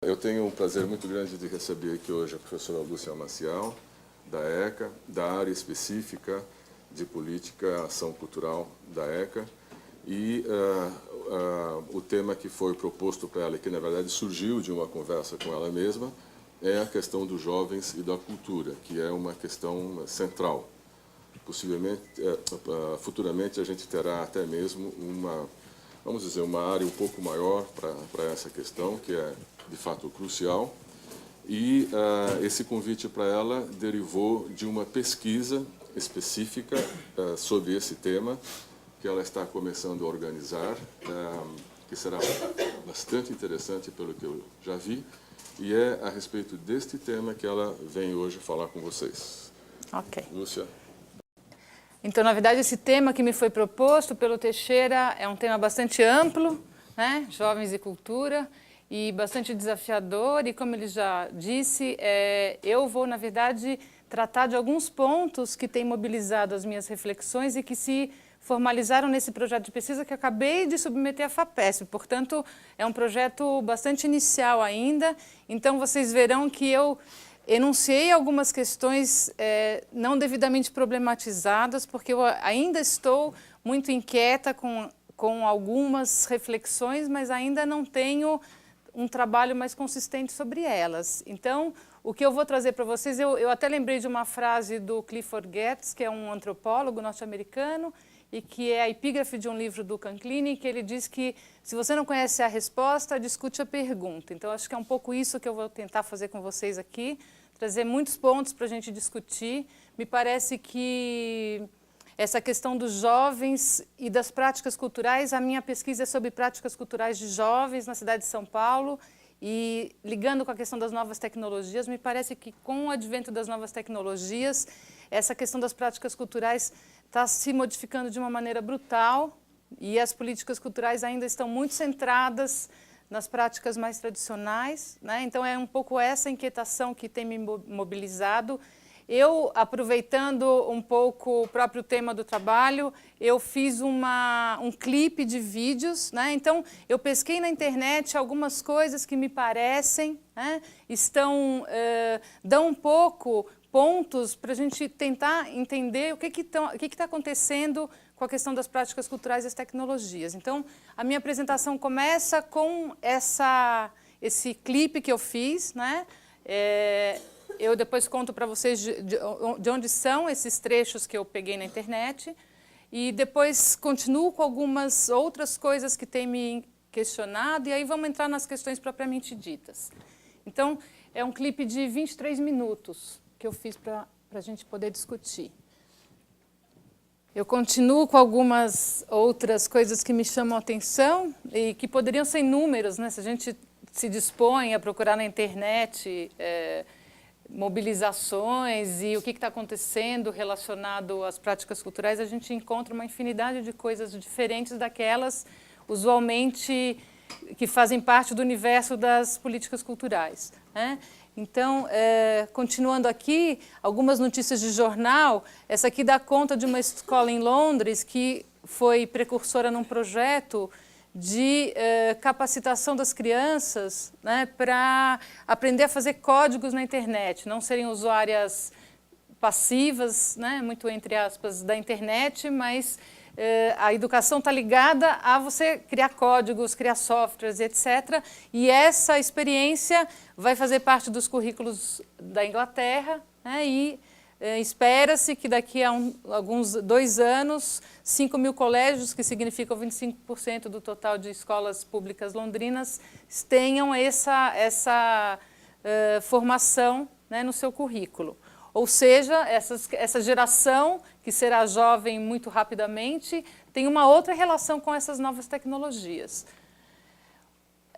Eu tenho um prazer muito grande de receber aqui hoje a professora Lúcia Maciel, da ECA, da área específica de Política e Ação Cultural da ECA, e o tema que foi proposto para ela, que na verdade surgiu de uma conversa com ela mesma, é a questão dos jovens e da cultura, que é uma questão central. Possivelmente, futuramente a gente terá até mesmo vamos dizer, uma área um pouco maior para essa questão, que é de fato crucial. E esse convite para ela derivou de uma pesquisa específica sobre esse tema, que ela está começando a organizar, que será bastante interessante pelo que eu já vi, e é a respeito deste tema que ela vem hoje falar com vocês. Ok. Lúcia. Então, na verdade, esse tema que me foi proposto pelo Teixeira é um tema bastante amplo, né? Jovens e cultura, e bastante desafiador, e como ele já disse, eu vou, na verdade, tratar de alguns pontos que têm mobilizado as minhas reflexões e que se formalizaram nesse projeto de pesquisa que acabei de submeter à FAPESP. Portanto, é um projeto bastante inicial ainda, então vocês verão que eu enunciei algumas questões não devidamente problematizadas, porque eu ainda estou muito inquieta com algumas reflexões, mas ainda não tenho um trabalho mais consistente sobre elas. Então, o que eu vou trazer para vocês, eu até lembrei de uma frase do Clifford Geertz, que é um antropólogo norte-americano, e que é a epígrafe de um livro do Canclini, que ele diz que se você não conhece a resposta, discute a pergunta. Então, acho que é um pouco isso que eu vou tentar fazer com vocês aqui, trazer muitos pontos para a gente discutir. Me parece que essa questão dos jovens e das práticas culturais, a minha pesquisa é sobre práticas culturais de jovens na cidade de São Paulo, e ligando com a questão das novas tecnologias, me parece que com o advento das novas tecnologias, essa questão das práticas culturais está se modificando de uma maneira brutal, e as políticas culturais ainda estão muito centradas nas práticas mais tradicionais, né? Então é um pouco essa inquietação que tem me mobilizado. Eu, aproveitando um pouco o próprio tema do trabalho, eu fiz um clipe de vídeos, né? Então eu pesquei na internet algumas coisas que me parecem, né, dão um pouco pontos para a gente tentar entender o que está acontecendo com a questão das práticas culturais e as tecnologias. Então, a minha apresentação começa com esse clipe que eu fiz, né? Eu depois conto para vocês de onde são esses trechos que eu peguei na internet, e depois continuo com algumas outras coisas que têm me questionado, e aí vamos entrar nas questões propriamente ditas. Então, é um clipe de 23 minutos que eu fiz para a gente poder discutir. Eu continuo com algumas outras coisas que me chamam a atenção e que poderiam ser inúmeras, né? Se a gente se dispõe a procurar na internet mobilizações e o que está acontecendo relacionado às práticas culturais, a gente encontra uma infinidade de coisas diferentes daquelas, usualmente, que fazem parte do universo das políticas culturais, né? Então, continuando aqui, algumas notícias de jornal. Essa aqui dá conta de uma escola em Londres que foi precursora num projeto de capacitação das crianças, né, para aprender a fazer códigos na internet, não serem usuárias passivas, né, muito entre aspas, da internet, mas a educação está ligada a você criar códigos, criar softwares, etc. E essa experiência vai fazer parte dos currículos da Inglaterra, né, e espera-se que daqui a alguns 2 anos, 5.000 colégios, que significam 25% do total de escolas públicas londrinas, tenham essa formação, né, no seu currículo. Ou seja, essa geração, que será jovem muito rapidamente, tem uma outra relação com essas novas tecnologias.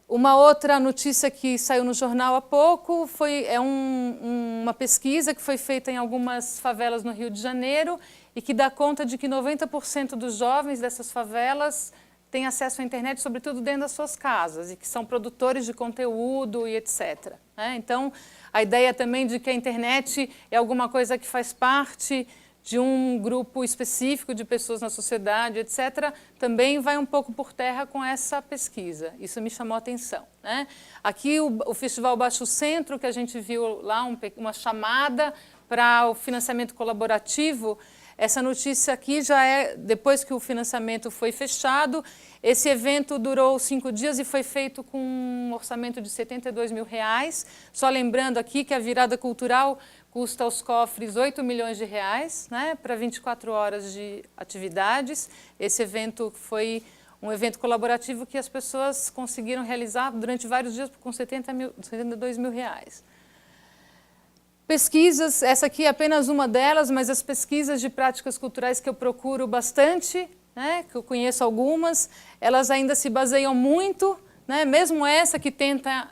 Uma outra notícia que saiu no jornal há pouco é uma pesquisa que foi feita em algumas favelas no Rio de Janeiro e que dá conta de que 90% dos jovens dessas favelas têm acesso à internet, sobretudo dentro das suas casas, e que são produtores de conteúdo e etc. Então, a ideia também de que a internet é alguma coisa que faz parte de um grupo específico de pessoas na sociedade, etc., também vai um pouco por terra com essa pesquisa. Isso me chamou a atenção, né? Aqui o Festival Baixo Centro, que a gente viu lá, uma chamada para o financiamento colaborativo. Essa notícia aqui já é depois que o financiamento foi fechado. Esse evento durou 5 dias e foi feito com um orçamento de R$72 mil. Só lembrando aqui que a virada cultural custa aos cofres R$8 milhões, né, para 24 horas de atividades. Esse evento foi um evento colaborativo que as pessoas conseguiram realizar durante vários dias com R$72 mil. Pesquisas, essa aqui é apenas uma delas, mas as pesquisas de práticas culturais que eu procuro bastante, né, que eu conheço algumas, elas ainda se baseiam muito, né, mesmo essa que tenta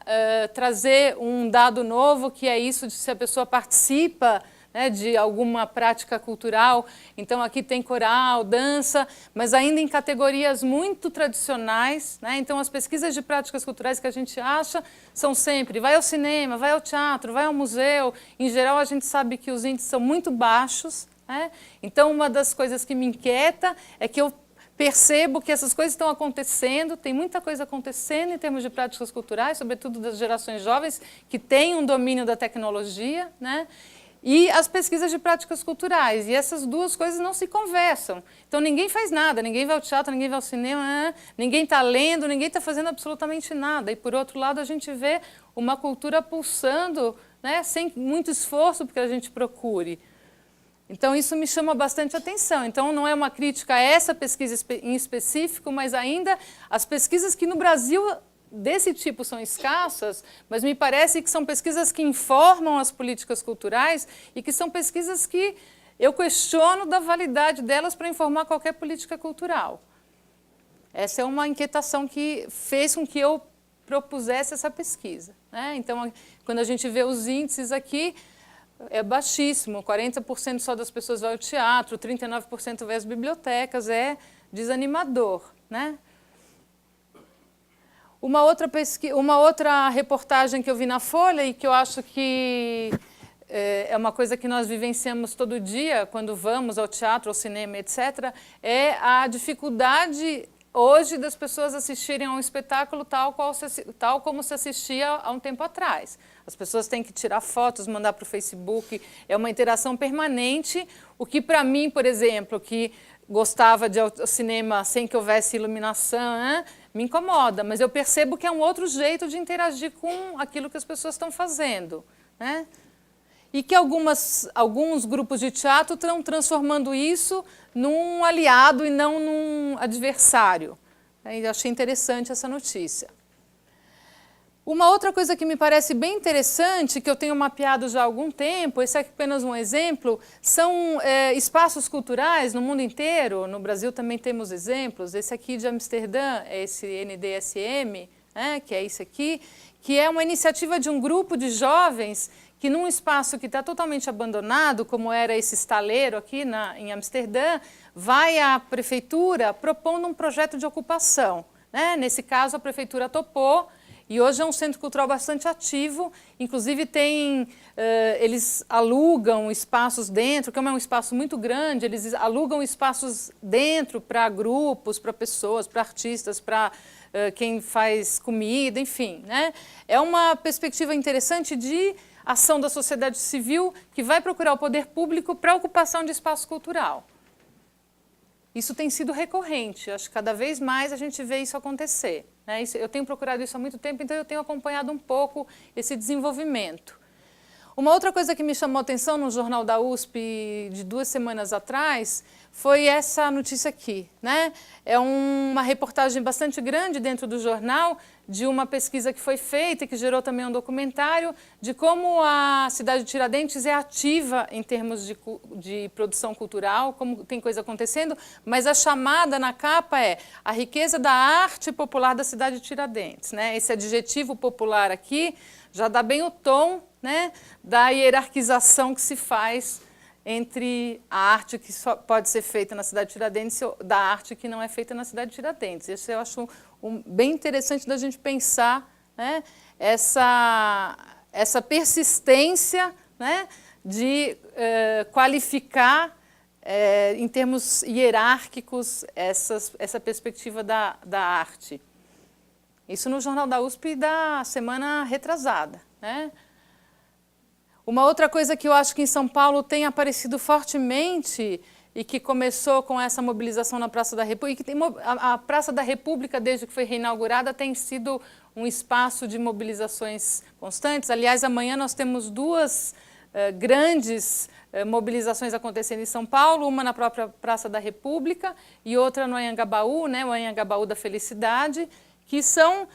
trazer um dado novo, que é isso de se a pessoa participa, né, de alguma prática cultural. Então aqui tem coral, dança, mas ainda em categorias muito tradicionais, né? Então as pesquisas de práticas culturais que a gente acha são sempre vai ao cinema, vai ao teatro, vai ao museu. Em geral a gente sabe que os índices são muito baixos, né? Então uma das coisas que me inquieta é que eu percebo que essas coisas estão acontecendo, tem muita coisa acontecendo em termos de práticas culturais, sobretudo das gerações jovens que têm um domínio da tecnologia, né? E as pesquisas de práticas culturais. E essas duas coisas não se conversam. Então ninguém faz nada, ninguém vai ao teatro, ninguém vai ao cinema, ninguém está lendo, ninguém está fazendo absolutamente nada. E por outro lado a gente vê uma cultura pulsando, né, sem muito esforço porque a gente procure. Então isso me chama bastante atenção. Então não é uma crítica a essa pesquisa em específico, mas ainda as pesquisas que no Brasil desse tipo são escassas, mas me parece que são pesquisas que informam as políticas culturais e que são pesquisas que eu questiono da validade delas para informar qualquer política cultural. Essa é uma inquietação que fez com que eu propusesse essa pesquisa, né? Então, quando a gente vê os índices aqui, é baixíssimo, 40% só das pessoas vai ao teatro, 39% vai às bibliotecas, é desanimador, né? Uma outra reportagem que eu vi na Folha e que eu acho que é uma coisa que nós vivenciamos todo dia, quando vamos ao teatro, ao cinema, etc., é a dificuldade hoje das pessoas assistirem a um espetáculo tal como se assistia há um tempo atrás. As pessoas têm que tirar fotos, mandar para o Facebook, é uma interação permanente, o que para mim, por exemplo, que gostava de ir ao cinema sem que houvesse iluminação, né, me incomoda, mas eu percebo que é um outro jeito de interagir com aquilo que as pessoas estão fazendo, né? E que alguns grupos de teatro estão transformando isso num aliado e não num adversário. Eu achei interessante essa notícia. Uma outra coisa que me parece bem interessante, que eu tenho mapeado já há algum tempo, esse é apenas um exemplo, são espaços culturais no mundo inteiro. No Brasil também temos exemplos. Esse aqui de Amsterdã, é esse NDSM, né, que é esse aqui, que é uma iniciativa de um grupo de jovens que num espaço que está totalmente abandonado, como era esse estaleiro aqui em Amsterdã, vai à prefeitura propondo um projeto de ocupação, né? Nesse caso, a prefeitura topou. E hoje é um centro cultural bastante ativo, inclusive eles alugam espaços dentro, como é um espaço muito grande, eles alugam espaços dentro para grupos, para pessoas, para artistas, para quem faz comida, enfim, né? É uma perspectiva interessante de ação da sociedade civil que vai procurar o poder público para a ocupação de espaço cultural. Isso tem sido recorrente, acho que cada vez mais a gente vê isso acontecer, né? Eu tenho procurado isso há muito tempo, então eu tenho acompanhado um pouco esse desenvolvimento. Uma outra coisa que me chamou a atenção no Jornal da USP de 2 semanas atrás foi essa notícia aqui, né? É uma reportagem bastante grande dentro do jornal de uma pesquisa que foi feita e que gerou também um documentário de como a cidade de Tiradentes é ativa em termos de produção cultural, como tem coisa acontecendo, mas a chamada na capa é a riqueza da arte popular da cidade de Tiradentes, né? Esse adjetivo popular aqui já dá bem o tom, né, da hierarquização que se faz entre a arte que só pode ser feita na cidade de Tiradentes e da arte que não é feita na cidade de Tiradentes. Isso eu acho bem interessante da gente pensar, né, essa persistência, né, de qualificar em termos hierárquicos, essa perspectiva da arte. Isso no Jornal da USP da semana retrasada, né? Uma outra coisa que eu acho que em São Paulo tem aparecido fortemente e que começou com essa mobilização na Praça da República, a Praça da República, desde que foi reinaugurada, tem sido um espaço de mobilizações constantes. Aliás, amanhã nós temos duas grandes mobilizações acontecendo em São Paulo, uma na própria Praça da República e outra no Anhangabaú, né, o Anhangabaú da Felicidade, que são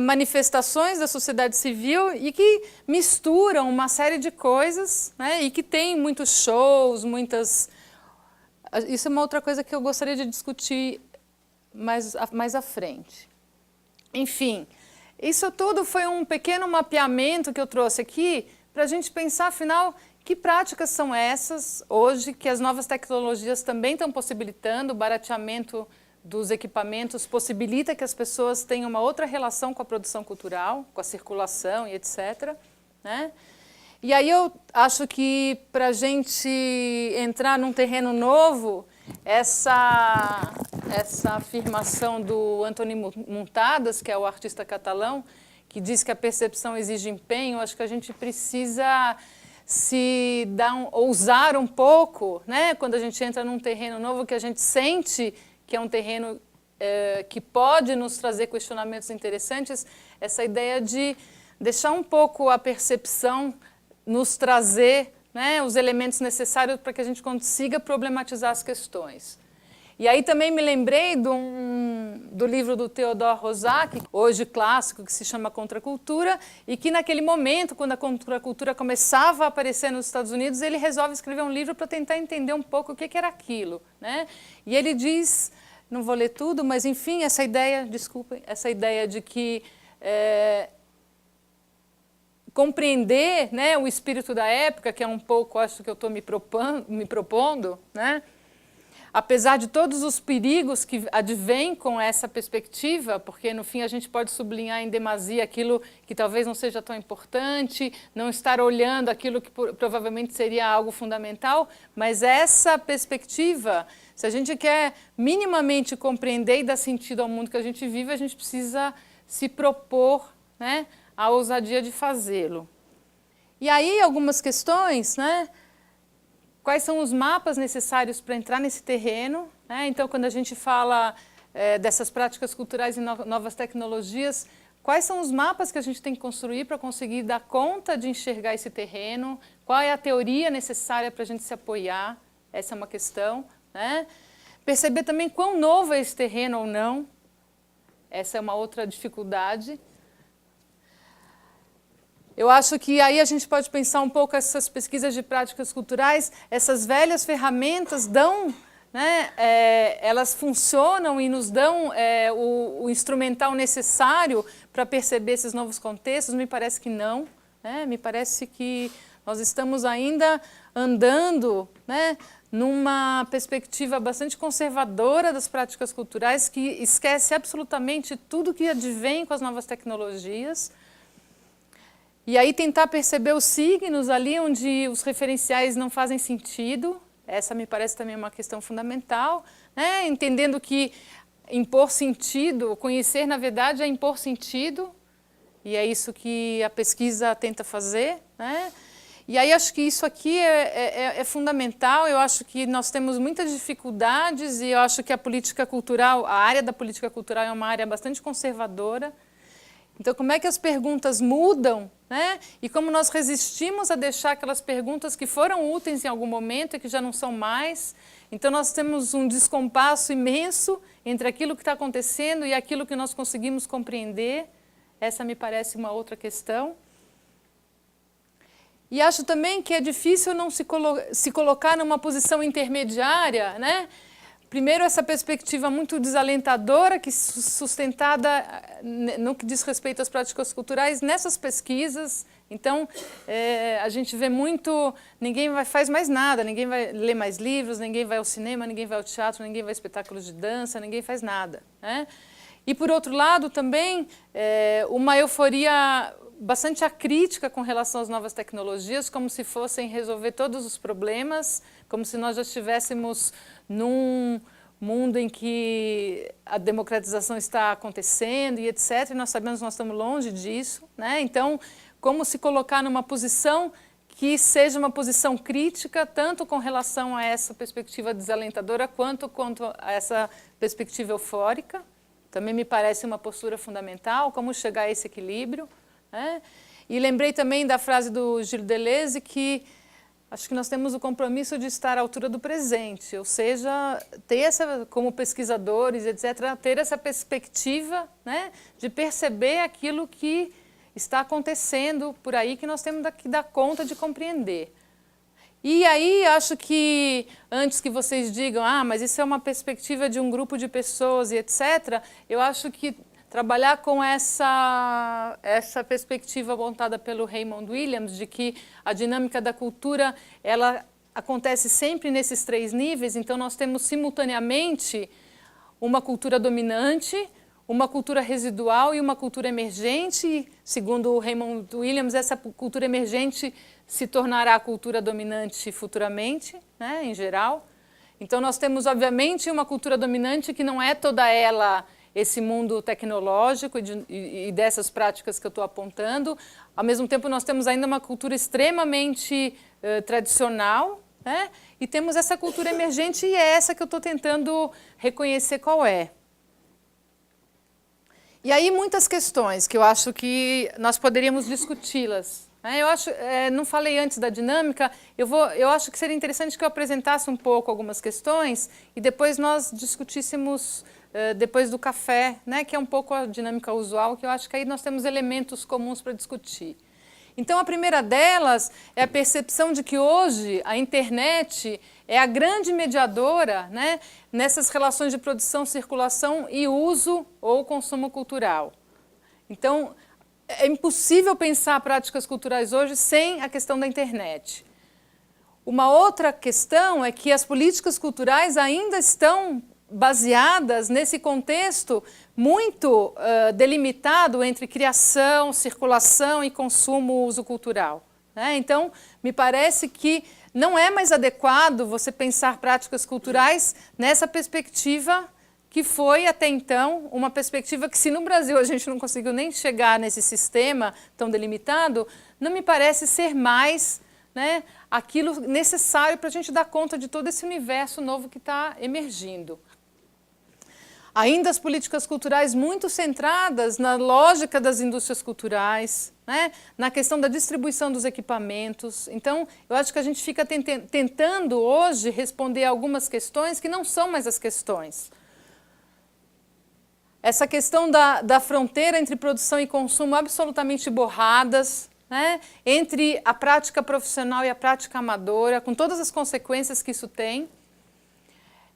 manifestações da sociedade civil e que misturam uma série de coisas, né, e que tem muitos shows, muitas... Isso é uma outra coisa que eu gostaria de discutir mais à frente. Enfim, isso tudo foi um pequeno mapeamento que eu trouxe aqui para a gente pensar, afinal, que práticas são essas hoje que as novas tecnologias também estão possibilitando. O barateamento dos equipamentos possibilita que as pessoas tenham uma outra relação com a produção cultural, com a circulação e etc., né? E aí eu acho que para a gente entrar num terreno novo, essa afirmação do Antoni Muntadas, que é o artista catalão, que diz que a percepção exige empenho, acho que a gente precisa se ousar um pouco, né? Quando a gente entra num terreno novo que a gente sente que é um terreno que pode nos trazer questionamentos interessantes, essa ideia de deixar um pouco a percepção nos trazer, né, os elementos necessários para que a gente consiga problematizar as questões. E aí também me lembrei do livro do Theodor Rosak, hoje clássico, que se chama Contracultura, e que naquele momento, quando a contracultura começava a aparecer nos Estados Unidos, ele resolve escrever um livro para tentar entender um pouco o que era aquilo, né? E ele diz, não vou ler tudo, mas enfim, essa ideia, desculpem, essa ideia de que compreender, né, o espírito da época, que é um pouco, acho que eu estou me propondo, né? Apesar de todos os perigos que advêm com essa perspectiva, porque no fim a gente pode sublinhar em demasia aquilo que talvez não seja tão importante, não estar olhando aquilo que provavelmente seria algo fundamental, mas essa perspectiva, se a gente quer minimamente compreender e dar sentido ao mundo que a gente vive, a gente precisa se propor, né, a ousadia de fazê-lo. E aí algumas questões, né? Quais são os mapas necessários para entrar nesse terreno, né? Então, quando a gente fala dessas práticas culturais e novas tecnologias, quais são os mapas que a gente tem que construir para conseguir dar conta de enxergar esse terreno? Qual é a teoria necessária para a gente se apoiar? Essa é uma questão, né? Perceber também quão novo é esse terreno ou não. Essa é uma outra dificuldade. Eu acho que aí a gente pode pensar um pouco essas pesquisas de práticas culturais, essas velhas ferramentas dão, né, elas funcionam e nos dão o instrumental necessário para perceber esses novos contextos? Me parece que não, né? Me parece que nós estamos ainda andando, né, numa perspectiva bastante conservadora das práticas culturais, que esquece absolutamente tudo que advém com as novas tecnologias. E aí tentar perceber os signos ali onde os referenciais não fazem sentido, essa me parece também uma questão fundamental, né? Entendendo que impor sentido, conhecer na verdade é impor sentido, e é isso que a pesquisa tenta fazer, né? E aí acho que isso aqui é fundamental, eu acho que nós temos muitas dificuldades e eu acho que a política cultural, a área da política cultural é uma área bastante conservadora. Então, como é que as perguntas mudam, né? E como nós resistimos a deixar aquelas perguntas que foram úteis em algum momento e que já não são mais. Então, nós temos um descompasso imenso entre aquilo que está acontecendo e aquilo que nós conseguimos compreender. Essa me parece uma outra questão. E acho também que é difícil não se colocar numa posição intermediária, né? Primeiro, essa perspectiva muito desalentadora, que sustentada no que diz respeito às práticas culturais nessas pesquisas. Então, a gente vê muito, ninguém faz mais nada, ninguém vai ler mais livros, ninguém vai ao cinema, ninguém vai ao teatro, ninguém vai a espetáculos de dança, ninguém faz nada, né? E, por outro lado, também, uma euforia bastante acrítica com relação às novas tecnologias, como se fossem resolver todos os problemas, como se nós já estivéssemos num mundo em que a democratização está acontecendo e etc. E nós sabemos que nós estamos longe disso, né? Então, como se colocar numa posição que seja uma posição crítica, tanto com relação a essa perspectiva desalentadora, quanto a essa perspectiva eufórica. Também me parece uma postura fundamental, como chegar a esse equilíbrio, né? E lembrei também da frase do Gilles Deleuze, que acho que nós temos o compromisso de estar à altura do presente, ou seja, ter essa, como pesquisadores, etc., ter essa perspectiva, né, de perceber aquilo que está acontecendo por aí, que nós temos que dar conta de compreender. E aí, acho que, antes que vocês digam, mas isso é uma perspectiva de um grupo de pessoas e etc., eu acho que trabalhar com essa perspectiva montada pelo Raymond Williams, de que a dinâmica da cultura, ela acontece sempre nesses 3 níveis, então nós temos simultaneamente uma cultura dominante, uma cultura residual e uma cultura emergente. E, segundo o Raymond Williams, essa cultura emergente se tornará a cultura dominante futuramente, né, em geral. Então nós temos, obviamente, uma cultura dominante que não é toda ela esse mundo tecnológico e dessas práticas que eu estou apontando. Ao mesmo tempo, nós temos ainda uma cultura extremamente tradicional, né? E temos essa cultura emergente, e é essa que eu estou tentando reconhecer qual é. E aí muitas questões que eu acho que nós poderíamos discuti-las. Eu acho, não falei antes da dinâmica, eu acho que seria interessante que eu apresentasse um pouco algumas questões e depois nós discutíssemos depois do café, né, que é um pouco a dinâmica usual, que eu acho que aí nós temos elementos comuns para discutir. Então, a primeira delas é a percepção de que hoje a internet é a grande mediadora, né, nessas relações de produção, circulação e uso ou consumo cultural. Então, é impossível pensar práticas culturais hoje sem a questão da internet. Uma outra questão é que as políticas culturais ainda estão baseadas nesse contexto muito delimitado entre criação, circulação e consumo, uso cultural, né? Então, me parece que não é mais adequado você pensar práticas culturais nessa perspectiva que foi, até então, uma perspectiva que, se no Brasil a gente não conseguiu nem chegar nesse sistema tão delimitado, não me parece ser mais, né, aquilo necessário para a gente dar conta de todo esse universo novo que está emergindo. Ainda as políticas culturais muito centradas na lógica das indústrias culturais, né, na questão da distribuição dos equipamentos. Então, eu acho que a gente fica tentando hoje responder algumas questões que não são mais as questões. Essa questão da fronteira entre produção e consumo absolutamente borradas, né, entre a prática profissional e a prática amadora, com todas as consequências que isso tem.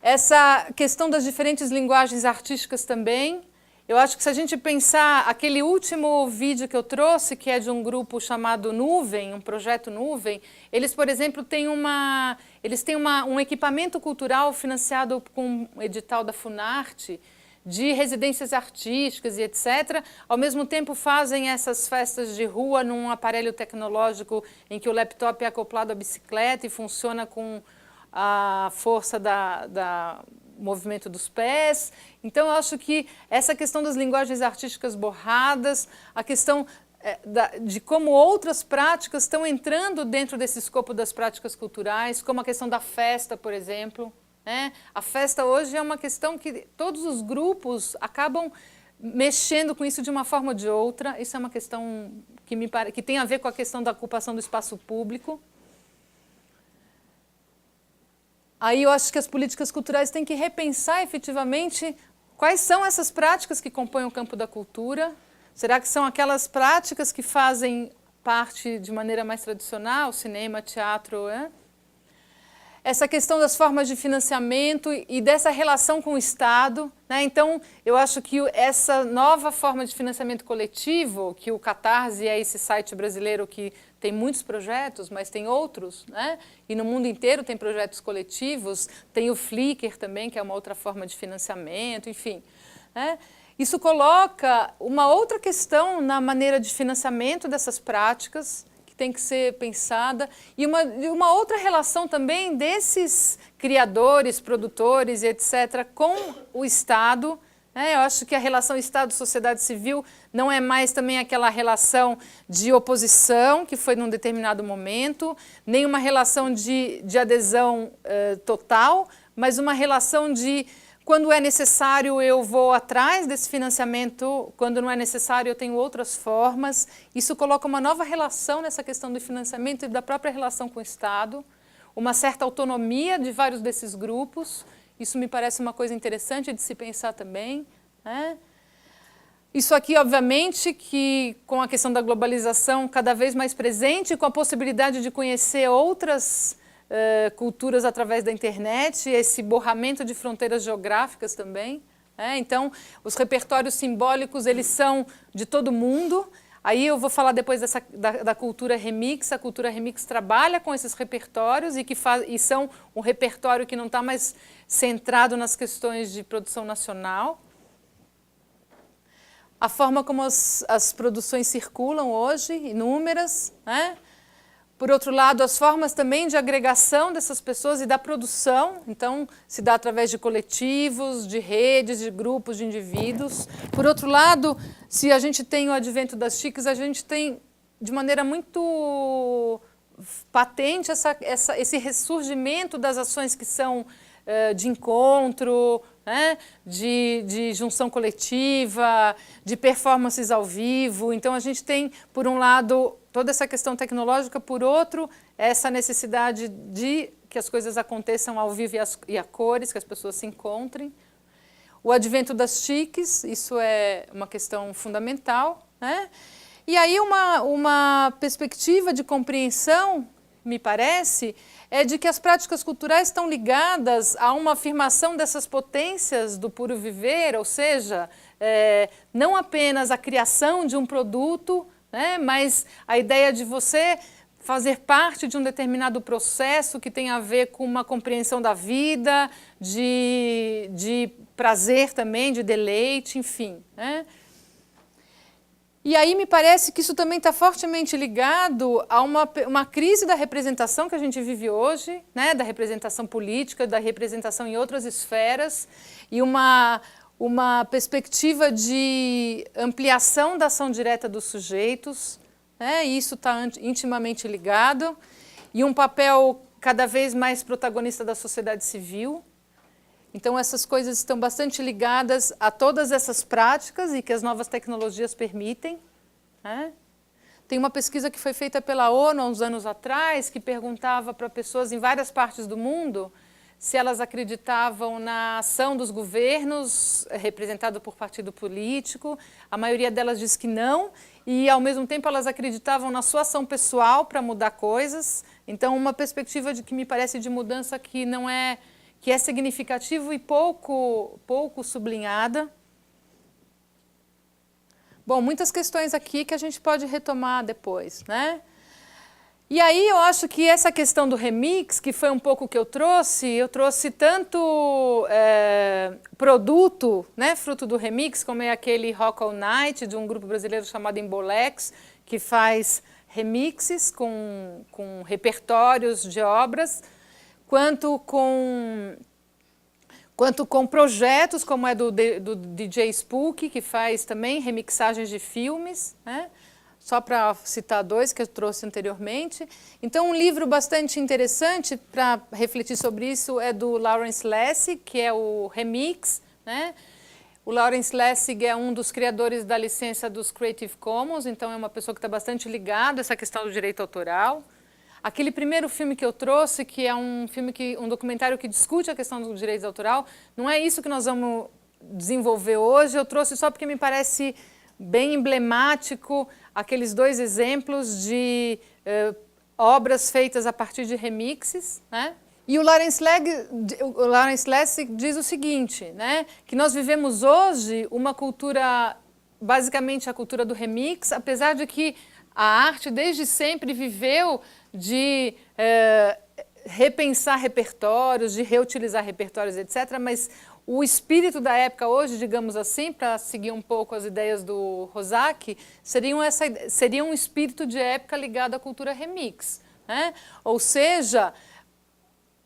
Essa questão das diferentes linguagens artísticas também. Eu acho que se a gente pensar aquele último vídeo que eu trouxe, que é de um grupo chamado Nuvem, um projeto Nuvem, eles, por exemplo, têm um equipamento cultural financiado com um edital da Funarte, de residências artísticas e etc. Ao mesmo tempo fazem essas festas de rua num aparelho tecnológico em que o laptop é acoplado à bicicleta e funciona com a força do movimento dos pés. Então, eu acho que essa questão das linguagens artísticas borradas, a questão de como outras práticas estão entrando dentro desse escopo das práticas culturais, como a questão da festa, por exemplo, né? A festa hoje é uma questão que todos os grupos acabam mexendo com isso de uma forma ou de outra. Isso é uma questão que tem a ver com a questão da ocupação do espaço público. Aí eu acho que as políticas culturais têm que repensar efetivamente quais são essas práticas que compõem o campo da cultura. Será que são aquelas práticas que fazem parte de maneira mais tradicional, cinema, teatro, Essa questão das formas de financiamento e dessa relação com o Estado, né? Então, eu acho que essa nova forma de financiamento coletivo, que o Catarse é esse site brasileiro que tem muitos projetos, mas tem outros, né? E no mundo inteiro tem projetos coletivos, tem o Flickr também, que é uma outra forma de financiamento, enfim. né? Isso coloca uma outra questão na maneira de financiamento dessas práticas, que tem que ser pensada, e uma outra relação também desses criadores, produtores e etc. com o Estado. Eu acho que a relação Estado-sociedade civil não é mais também aquela relação de oposição, que foi num determinado momento, nem uma relação de adesão total, mas uma relação de, quando é necessário, eu vou atrás desse financiamento, quando não é necessário, eu tenho outras formas. Isso coloca uma nova relação nessa questão do financiamento e da própria relação com o Estado, uma certa autonomia de vários desses grupos. Isso me parece uma coisa interessante de se pensar também, né? Isso aqui, obviamente, que com a questão da globalização cada vez mais presente, com a possibilidade de conhecer outras culturas através da internet, esse borramento de fronteiras geográficas também. Então, os repertórios simbólicos, eles são de todo mundo. Aí eu vou falar depois da cultura remix. A cultura remix trabalha com esses repertórios e são um repertório que não está mais centrado nas questões de produção nacional. A forma como as produções circulam hoje, inúmeras, né? Por outro lado, as formas também de agregação dessas pessoas e da produção, então se dá através de coletivos, de redes, de grupos, de indivíduos. Por outro lado, se a gente tem o advento das TICs, a gente tem de maneira muito patente esse ressurgimento das ações que são de encontro, né? de junção coletiva, de performances ao vivo. Então a gente tem, por um lado, toda essa questão tecnológica, por outro, essa necessidade de que as coisas aconteçam ao vivo e a cores, que as pessoas se encontrem. O advento das TICs, isso é uma questão fundamental, né? E aí uma perspectiva de compreensão, me parece, é de que as práticas culturais estão ligadas a uma afirmação dessas potências do puro viver, ou seja, não apenas a criação de um produto, né, mas a ideia de você fazer parte de um determinado processo que tem a ver com uma compreensão da vida, de prazer também, de deleite, enfim, né? E aí me parece que isso também está fortemente ligado a uma crise da representação que a gente vive hoje, né, da representação política, da representação em outras esferas, e uma perspectiva de ampliação da ação direta dos sujeitos, né, e isso está intimamente ligado, e um papel cada vez mais protagonista da sociedade civil. Então, essas coisas estão bastante ligadas a todas essas práticas e que as novas tecnologias permitem, né? Tem uma pesquisa que foi feita pela ONU há uns anos atrás, que perguntava para pessoas em várias partes do mundo se elas acreditavam na ação dos governos, representado por partido político. A maioria delas disse que não, e ao mesmo tempo elas acreditavam na sua ação pessoal para mudar coisas. Então, uma perspectiva que me parece de mudança que não é... que é significativo e pouco sublinhada. Bom, muitas questões aqui que a gente pode retomar depois, né? E aí eu acho que essa questão do remix, que foi um pouco o que eu trouxe tanto produto, né, fruto do remix, como é aquele Rock All Night, de um grupo brasileiro chamado Embolex, que faz remixes com repertórios de obras, quanto com projetos como é do DJ Spook, que faz também remixagens de filmes, né? Só para citar dois que eu trouxe anteriormente. Então, um livro bastante interessante para refletir sobre isso é do Lawrence Lessig, que é o Remix, né? O Lawrence Lessig é um dos criadores da licença dos Creative Commons, então é uma pessoa que está bastante ligada a essa questão do direito autoral. Aquele primeiro filme que eu trouxe, que é um documentário que discute a questão do direito autoral, não é isso que nós vamos desenvolver hoje. Eu trouxe só porque me parece bem emblemático aqueles dois exemplos de obras feitas a partir de remixes, né? E o Lawrence Lessig diz o seguinte, né, que nós vivemos hoje uma cultura, basicamente a cultura do remix, apesar de que a arte desde sempre viveu de repensar repertórios, de reutilizar repertórios, etc. Mas o espírito da época hoje, digamos assim, para seguir um pouco as ideias do Rosaki, seria um espírito de época ligado à cultura remix, né? Ou seja,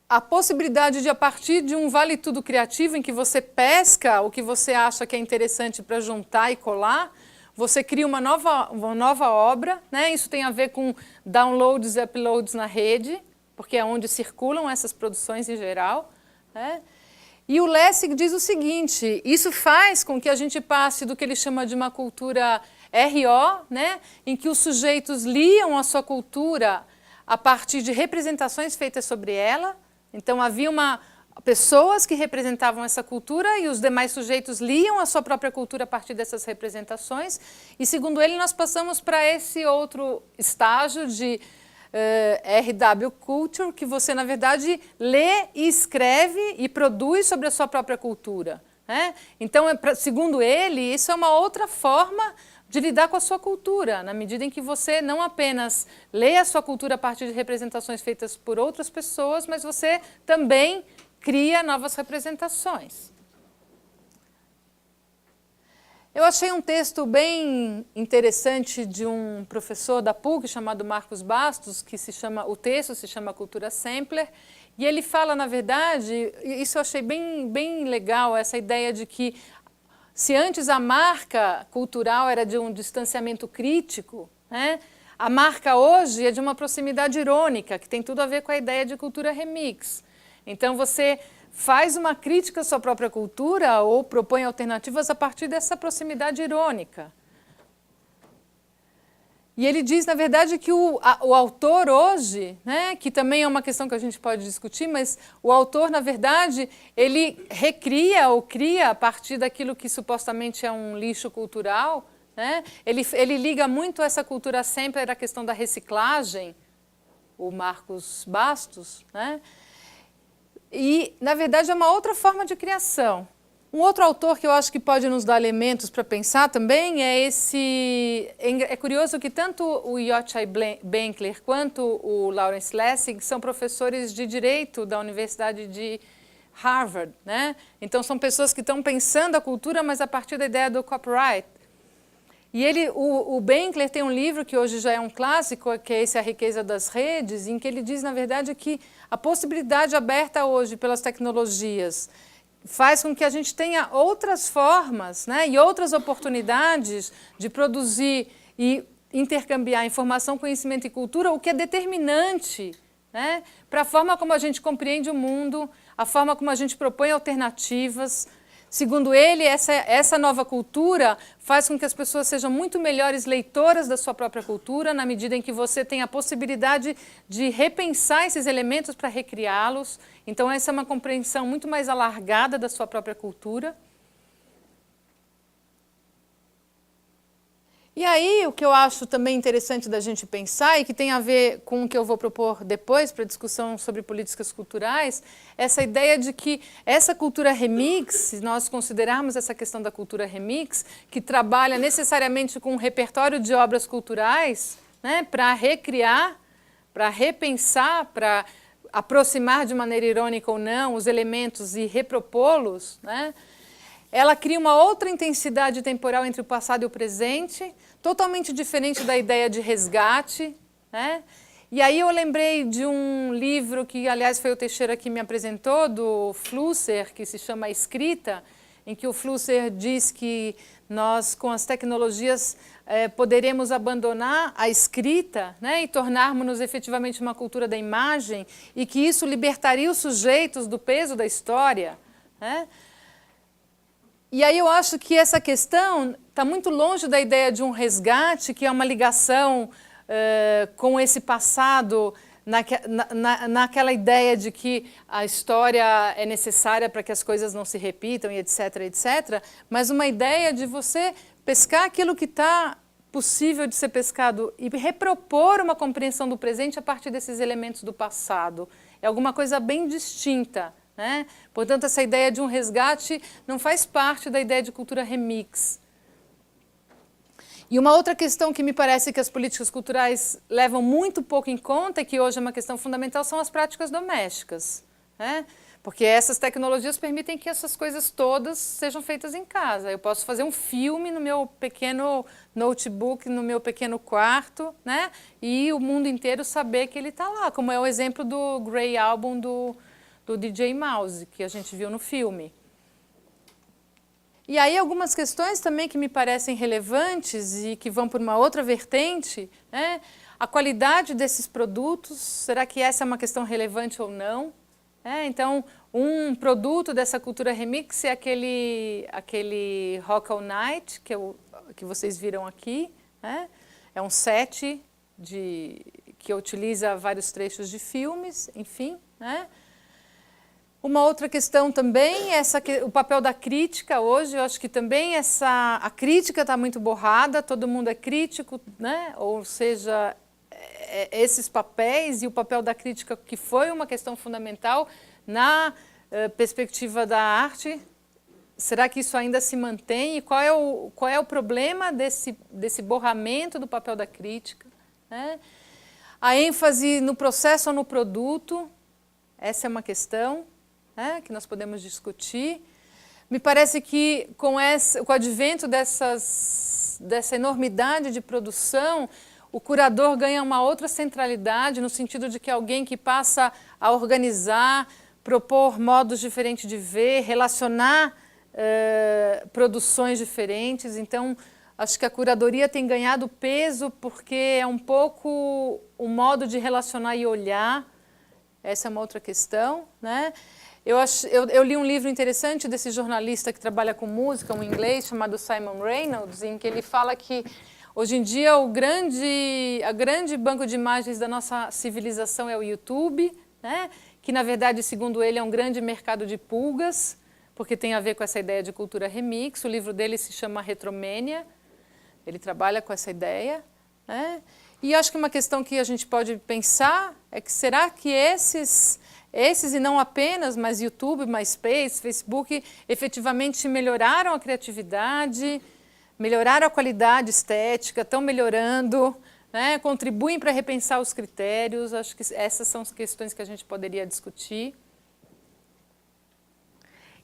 a possibilidade de, a partir de um vale tudo criativo, em que você pesca o que você acha que é interessante para juntar e colar, você cria uma nova obra, né? Isso tem a ver com downloads e uploads na rede, porque é onde circulam essas produções em geral, né? E o Lessig diz o seguinte, isso faz com que a gente passe do que ele chama de uma cultura RO, né? Em que os sujeitos liam a sua cultura a partir de representações feitas sobre ela. Então havia pessoas que representavam essa cultura e os demais sujeitos liam a sua própria cultura a partir dessas representações. E segundo ele, nós passamos para esse outro estágio de RW Culture, que você, na verdade, lê e escreve e produz sobre a sua própria cultura, né? Então, segundo ele, isso é uma outra forma de lidar com a sua cultura, na medida em que você não apenas lê a sua cultura a partir de representações feitas por outras pessoas, mas você também cria novas representações. Eu achei um texto bem interessante de um professor da PUC chamado Marcos Bastos, o texto se chama Cultura Sampler, e ele fala, na verdade, isso eu achei bem legal, essa ideia de que se antes a marca cultural era de um distanciamento crítico, né, a marca hoje é de uma proximidade irônica, que tem tudo a ver com a ideia de cultura remix. Então você faz uma crítica à sua própria cultura ou propõe alternativas a partir dessa proximidade irônica. E ele diz, na verdade, que o autor hoje, né, que também é uma questão que a gente pode discutir, mas o autor, na verdade, ele recria ou cria a partir daquilo que supostamente é um lixo cultural, né? Ele liga muito essa cultura sempre à questão da reciclagem, o Marcos Bastos, né? E, na verdade, é uma outra forma de criação. Um outro autor que eu acho que pode nos dar elementos para pensar também é esse... É curioso que tanto o Yochai Benkler quanto o Lawrence Lessig são professores de Direito da Universidade de Harvard, né? Então, são pessoas que estão pensando a cultura, mas a partir da ideia do copyright. E o Benkler tem um livro que hoje já é um clássico, que é esse A Riqueza das Redes, em que ele diz, na verdade, que a possibilidade aberta hoje pelas tecnologias faz com que a gente tenha outras formas, né, e outras oportunidades de produzir e intercambiar informação, conhecimento e cultura, o que é determinante, né, para a forma como a gente compreende o mundo, a forma como a gente propõe alternativas. Segundo ele, essa nova cultura faz com que as pessoas sejam muito melhores leitoras da sua própria cultura, na medida em que você tem a possibilidade de repensar esses elementos para recriá-los. Então, essa é uma compreensão muito mais alargada da sua própria cultura. E aí, o que eu acho também interessante da gente pensar, e que tem a ver com o que eu vou propor depois para discussão sobre políticas culturais, essa ideia de que essa cultura remix, se nós considerarmos essa questão da cultura remix, que trabalha necessariamente com um repertório de obras culturais, né, para recriar, para repensar, para aproximar de maneira irônica ou não os elementos e repropô-los, né, ela cria uma outra intensidade temporal entre o passado e o presente, totalmente diferente da ideia de resgate, né? E aí eu lembrei de um livro que, aliás, foi o Teixeira que me apresentou, do Flusser, que se chama A Escrita, em que o Flusser diz que nós, com as tecnologias, poderemos abandonar a escrita, né, e tornarmos-nos efetivamente uma cultura da imagem, e que isso libertaria os sujeitos do peso da história, né? E aí eu acho que essa questão está muito longe da ideia de um resgate, que é uma ligação com esse passado, naquela ideia de que a história é necessária para que as coisas não se repitam, e etc., etc., mas uma ideia de você pescar aquilo que está possível de ser pescado e repropor uma compreensão do presente a partir desses elementos do passado. É alguma coisa bem distinta, né? Portanto, essa ideia de um resgate não faz parte da ideia de cultura remix. E uma outra questão que me parece que as políticas culturais levam muito pouco em conta, e que hoje é uma questão fundamental, são as práticas domésticas, né? Porque essas tecnologias permitem que essas coisas todas sejam feitas em casa. Eu posso fazer um filme no meu pequeno notebook, no meu pequeno quarto, né? E o mundo inteiro saber que ele está lá, como é o exemplo do Grey Album do DJ Mouse, que a gente viu no filme. E aí algumas questões também que me parecem relevantes e que vão por uma outra vertente, né? A qualidade desses produtos, será que essa é uma questão relevante ou não? Então, um produto dessa cultura remix é aquele Rock All Night, que vocês viram aqui, né? É um set que utiliza vários trechos de filmes, enfim, né? Uma outra questão também é o papel da crítica hoje. Eu acho que também a crítica está muito borrada, todo mundo é crítico, né? Ou seja, esses papéis e o papel da crítica, que foi uma questão fundamental na perspectiva da arte, será que isso ainda se mantém? E qual é o problema desse borramento do papel da crítica, né? A ênfase no processo ou no produto, essa é uma questão, né, que nós podemos discutir. Me parece que com o advento dessa enormidade de produção, o curador ganha uma outra centralidade, no sentido de que alguém que passa a organizar, propor modos diferentes de ver, relacionar produções diferentes. Então, acho que a curadoria tem ganhado peso porque é um pouco um modo de relacionar e olhar. Essa é uma outra questão, né? Eu li um livro interessante desse jornalista que trabalha com música, um inglês, chamado Simon Reynolds, em que ele fala que hoje em dia a grande banco de imagens da nossa civilização é o YouTube, né? Que na verdade, segundo ele, é um grande mercado de pulgas, porque tem a ver com essa ideia de cultura remix. O livro dele se chama Retromania, ele trabalha com essa ideia, né? E acho que uma questão que a gente pode pensar é que será que esses e não apenas, mas YouTube, MySpace, Facebook, efetivamente melhoraram a criatividade, melhoraram a qualidade estética, estão melhorando, né, contribuem para repensar os critérios. Acho que essas são as questões que a gente poderia discutir.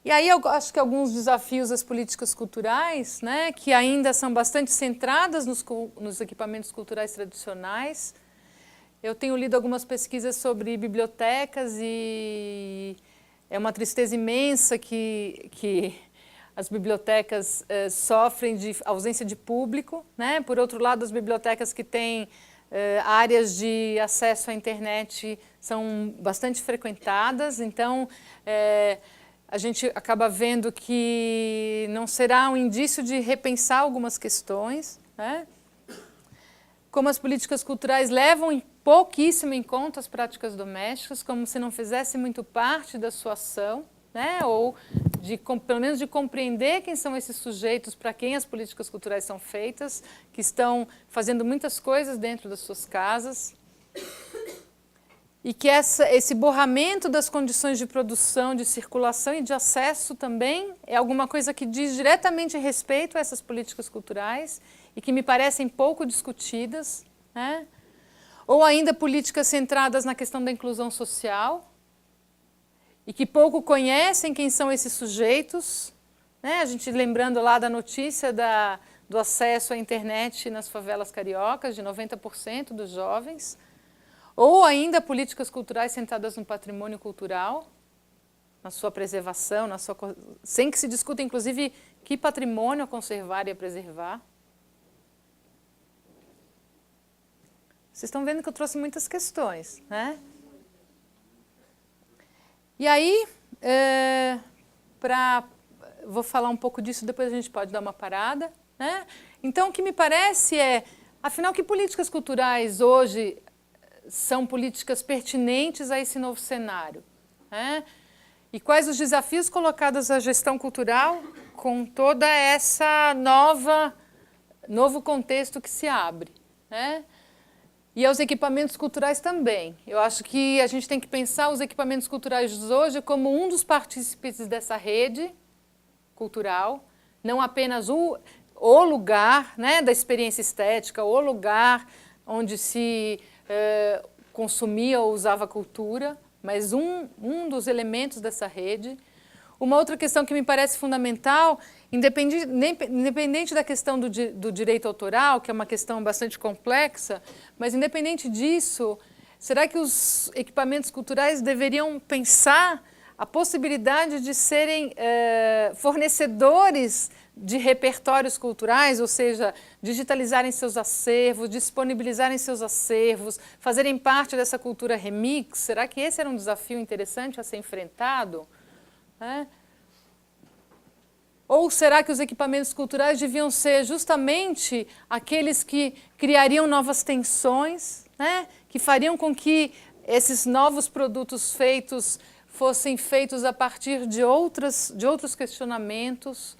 E aí eu acho que alguns desafios das políticas culturais, né, que ainda são bastante centradas nos equipamentos culturais tradicionais. Eu tenho lido algumas pesquisas sobre bibliotecas e é uma tristeza imensa que as bibliotecas sofrem de ausência de público, né? Por outro lado, as bibliotecas que têm áreas de acesso à internet são bastante frequentadas, então a gente acaba vendo que não será um indício de repensar algumas questões, né? Como as políticas culturais levam pouquíssimo em conta as práticas domésticas, como se não fizesse muito parte da sua ação, né? Ou pelo menos de compreender quem são esses sujeitos para quem as políticas culturais são feitas, que estão fazendo muitas coisas dentro das suas casas. E que esse borramento das condições de produção, de circulação e de acesso também é alguma coisa que diz diretamente respeito a essas políticas culturais e que me parecem pouco discutidas, né? Ou ainda políticas centradas na questão da inclusão social e que pouco conhecem quem são esses sujeitos, né? A gente lembrando lá da notícia do acesso à internet nas favelas cariocas, de 90% dos jovens. Ou ainda políticas culturais centradas no patrimônio cultural, na sua preservação, sem que se discuta, inclusive, que patrimônio a conservar e a preservar. Vocês estão vendo que eu trouxe muitas questões, né? E aí, vou falar um pouco disso, depois a gente pode dar uma parada, né? Então, o que me parece afinal, que políticas culturais hoje são políticas pertinentes a esse novo cenário, né? E quais os desafios colocados à gestão cultural com toda essa novo contexto que se abre, né? E aos equipamentos culturais também. Eu acho que a gente tem que pensar os equipamentos culturais hoje como um dos partícipes dessa rede cultural, não apenas o lugar, né, da experiência estética, o lugar onde se consumia ou usava cultura, mas um dos elementos dessa rede. Uma outra questão que me parece fundamental, independente da questão do direito autoral, que é uma questão bastante complexa, mas independente disso, será que os equipamentos culturais deveriam pensar a possibilidade de serem fornecedores de repertórios culturais, ou seja, digitalizarem seus acervos, disponibilizarem seus acervos, fazerem parte dessa cultura remix? Será que esse era um desafio interessante a ser enfrentado? Ou será que os equipamentos culturais deviam ser justamente aqueles que criariam novas tensões, que fariam com que esses novos produtos feitos fossem feitos a partir de outros questionamentos,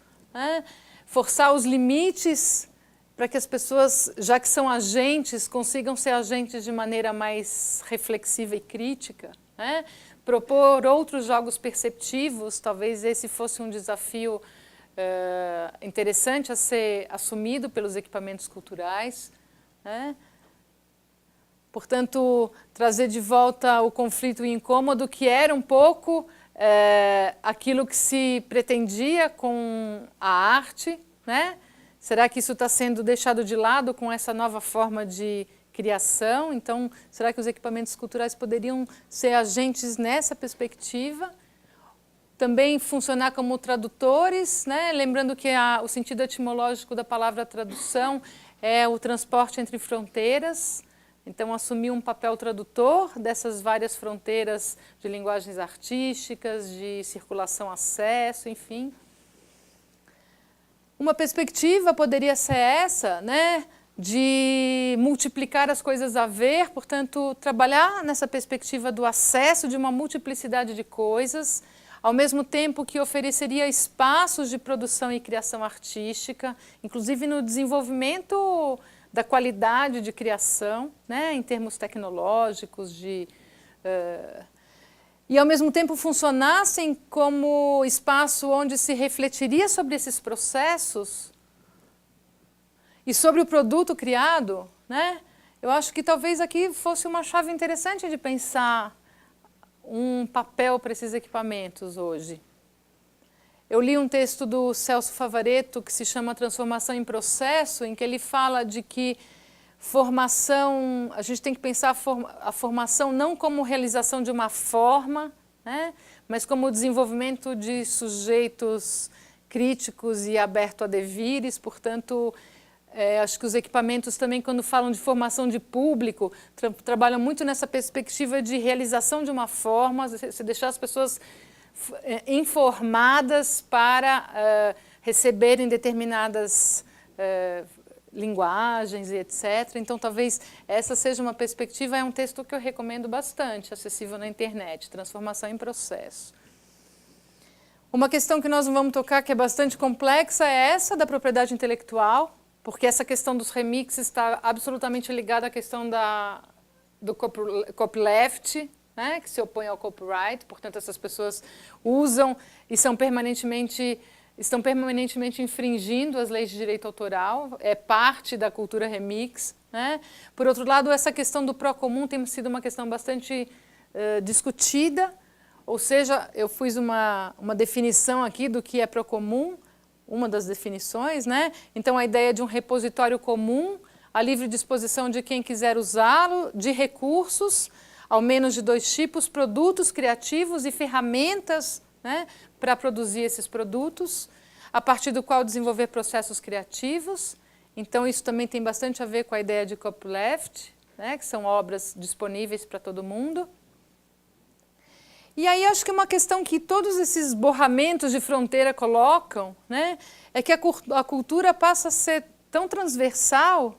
forçar os limites para que as pessoas, já que são agentes, consigam ser agentes de maneira mais reflexiva e crítica, propor outros jogos perceptivos, talvez esse fosse um desafio interessante a ser assumido pelos equipamentos culturais. Portanto, trazer de volta o conflito e o incômodo, que era um pouco aquilo que se pretendia com a arte. Será que isso está sendo deixado de lado com essa nova forma de criação? Então, será que os equipamentos culturais poderiam ser agentes nessa perspectiva? Também funcionar como tradutores, lembrando que o sentido etimológico da palavra tradução é o transporte entre fronteiras. Então, assumir um papel tradutor dessas várias fronteiras de linguagens artísticas, de circulação-acesso, enfim. Uma perspectiva poderia ser essa, de multiplicar as coisas a ver, portanto, trabalhar nessa perspectiva do acesso de uma multiplicidade de coisas, ao mesmo tempo que ofereceria espaços de produção e criação artística, inclusive no desenvolvimento da qualidade de criação, em termos tecnológicos, e ao mesmo tempo funcionassem como espaço onde se refletiria sobre esses processos e sobre o produto criado. Eu acho que talvez aqui fosse uma chave interessante de pensar um papel para esses equipamentos hoje. Eu li um texto do Celso Favaretto que se chama Transformação em Processo, em que ele fala de que a gente tem que pensar a formação não como realização de uma forma, mas como o desenvolvimento de sujeitos críticos e abertos a devires. Portanto, acho que os equipamentos também, quando falam de formação de público, trabalham muito nessa perspectiva de realização de uma forma, se deixar as pessoas informadas para receberem determinadas linguagens e etc. Então, talvez essa seja uma perspectiva. É um texto que eu recomendo bastante, acessível na internet, Transformação em Processo. Uma questão que nós não vamos tocar, que é bastante complexa, é essa da propriedade intelectual, porque essa questão dos remixes está absolutamente ligada à questão do copyleft, que se opõe ao copyright. Portanto, essas pessoas usam e estão permanentemente infringindo as leis de direito autoral, é parte da cultura remix. Por outro lado, essa questão do pró-comum tem sido uma questão bastante discutida, ou seja, eu fiz uma definição aqui do que é pró-comum, uma das definições, Então, a ideia de um repositório comum, a livre disposição de quem quiser usá-lo, de recursos, ao menos de 2 tipos, produtos criativos e ferramentas para produzir esses produtos, a partir do qual desenvolver processos criativos. Então, isso também tem bastante a ver com a ideia de copyleft, que são obras disponíveis para todo mundo. E aí acho que uma questão que todos esses borramentos de fronteira colocam, é que a cultura passa a ser tão transversal,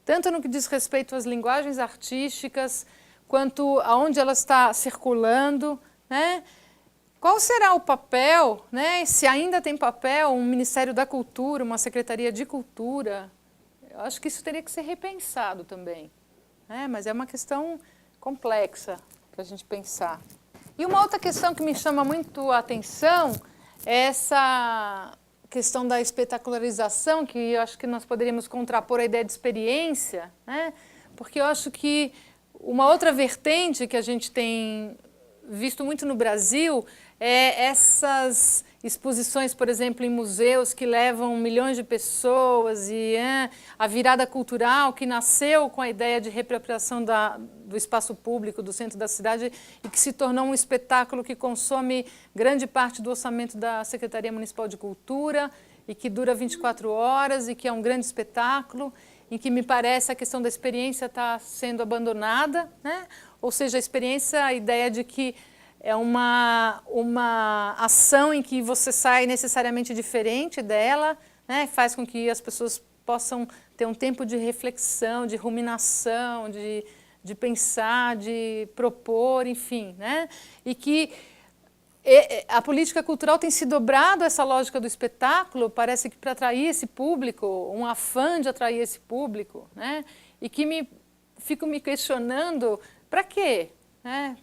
tanto no que diz respeito às linguagens artísticas, quanto aonde ela está circulando, Qual será o papel, se ainda tem papel, um Ministério da Cultura, uma Secretaria de Cultura? Eu acho que isso teria que ser repensado também, mas é uma questão complexa para a gente pensar. E uma outra questão que me chama muito a atenção é essa questão da espetacularização, que eu acho que nós poderíamos contrapor a ideia de experiência, porque eu acho que uma outra vertente que a gente tem visto muito no Brasil é essas exposições, por exemplo, em museus que levam milhões de pessoas e a virada cultural que nasceu com a ideia de reapropriação do espaço público, do centro da cidade e que se tornou um espetáculo que consome grande parte do orçamento da Secretaria Municipal de Cultura e que dura 24 horas e que é um grande espetáculo, em que me parece a questão da experiência está sendo abandonada, né? Ou seja, a experiência, a ideia de que é uma ação em que você sai necessariamente diferente dela, né? Faz com que as pessoas possam ter um tempo de reflexão, de ruminação, de pensar, de propor, enfim, né? E que a política cultural tem se dobrado a essa lógica do espetáculo, parece que para atrair esse público, um afã de atrair esse público, né? E que fico me questionando, para quê? Né?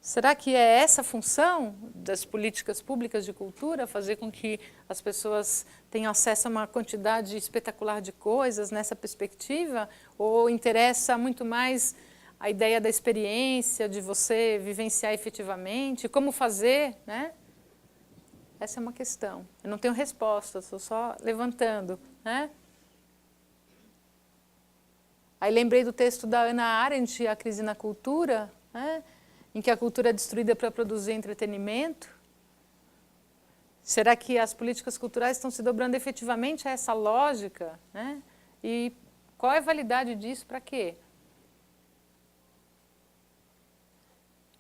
Será que é essa a função das políticas públicas de cultura, fazer com que as pessoas tenham acesso a uma quantidade espetacular de coisas nessa perspectiva? Ou interessa muito mais a ideia da experiência, de você vivenciar efetivamente, como fazer, né? Essa é uma questão. Eu não tenho resposta, estou só levantando, né? Aí lembrei do texto da Hannah Arendt, A Crise na Cultura, né? Em que a cultura é destruída para produzir entretenimento. Será que as políticas culturais estão se dobrando efetivamente a essa lógica, né? E qual é a validade disso, para quê?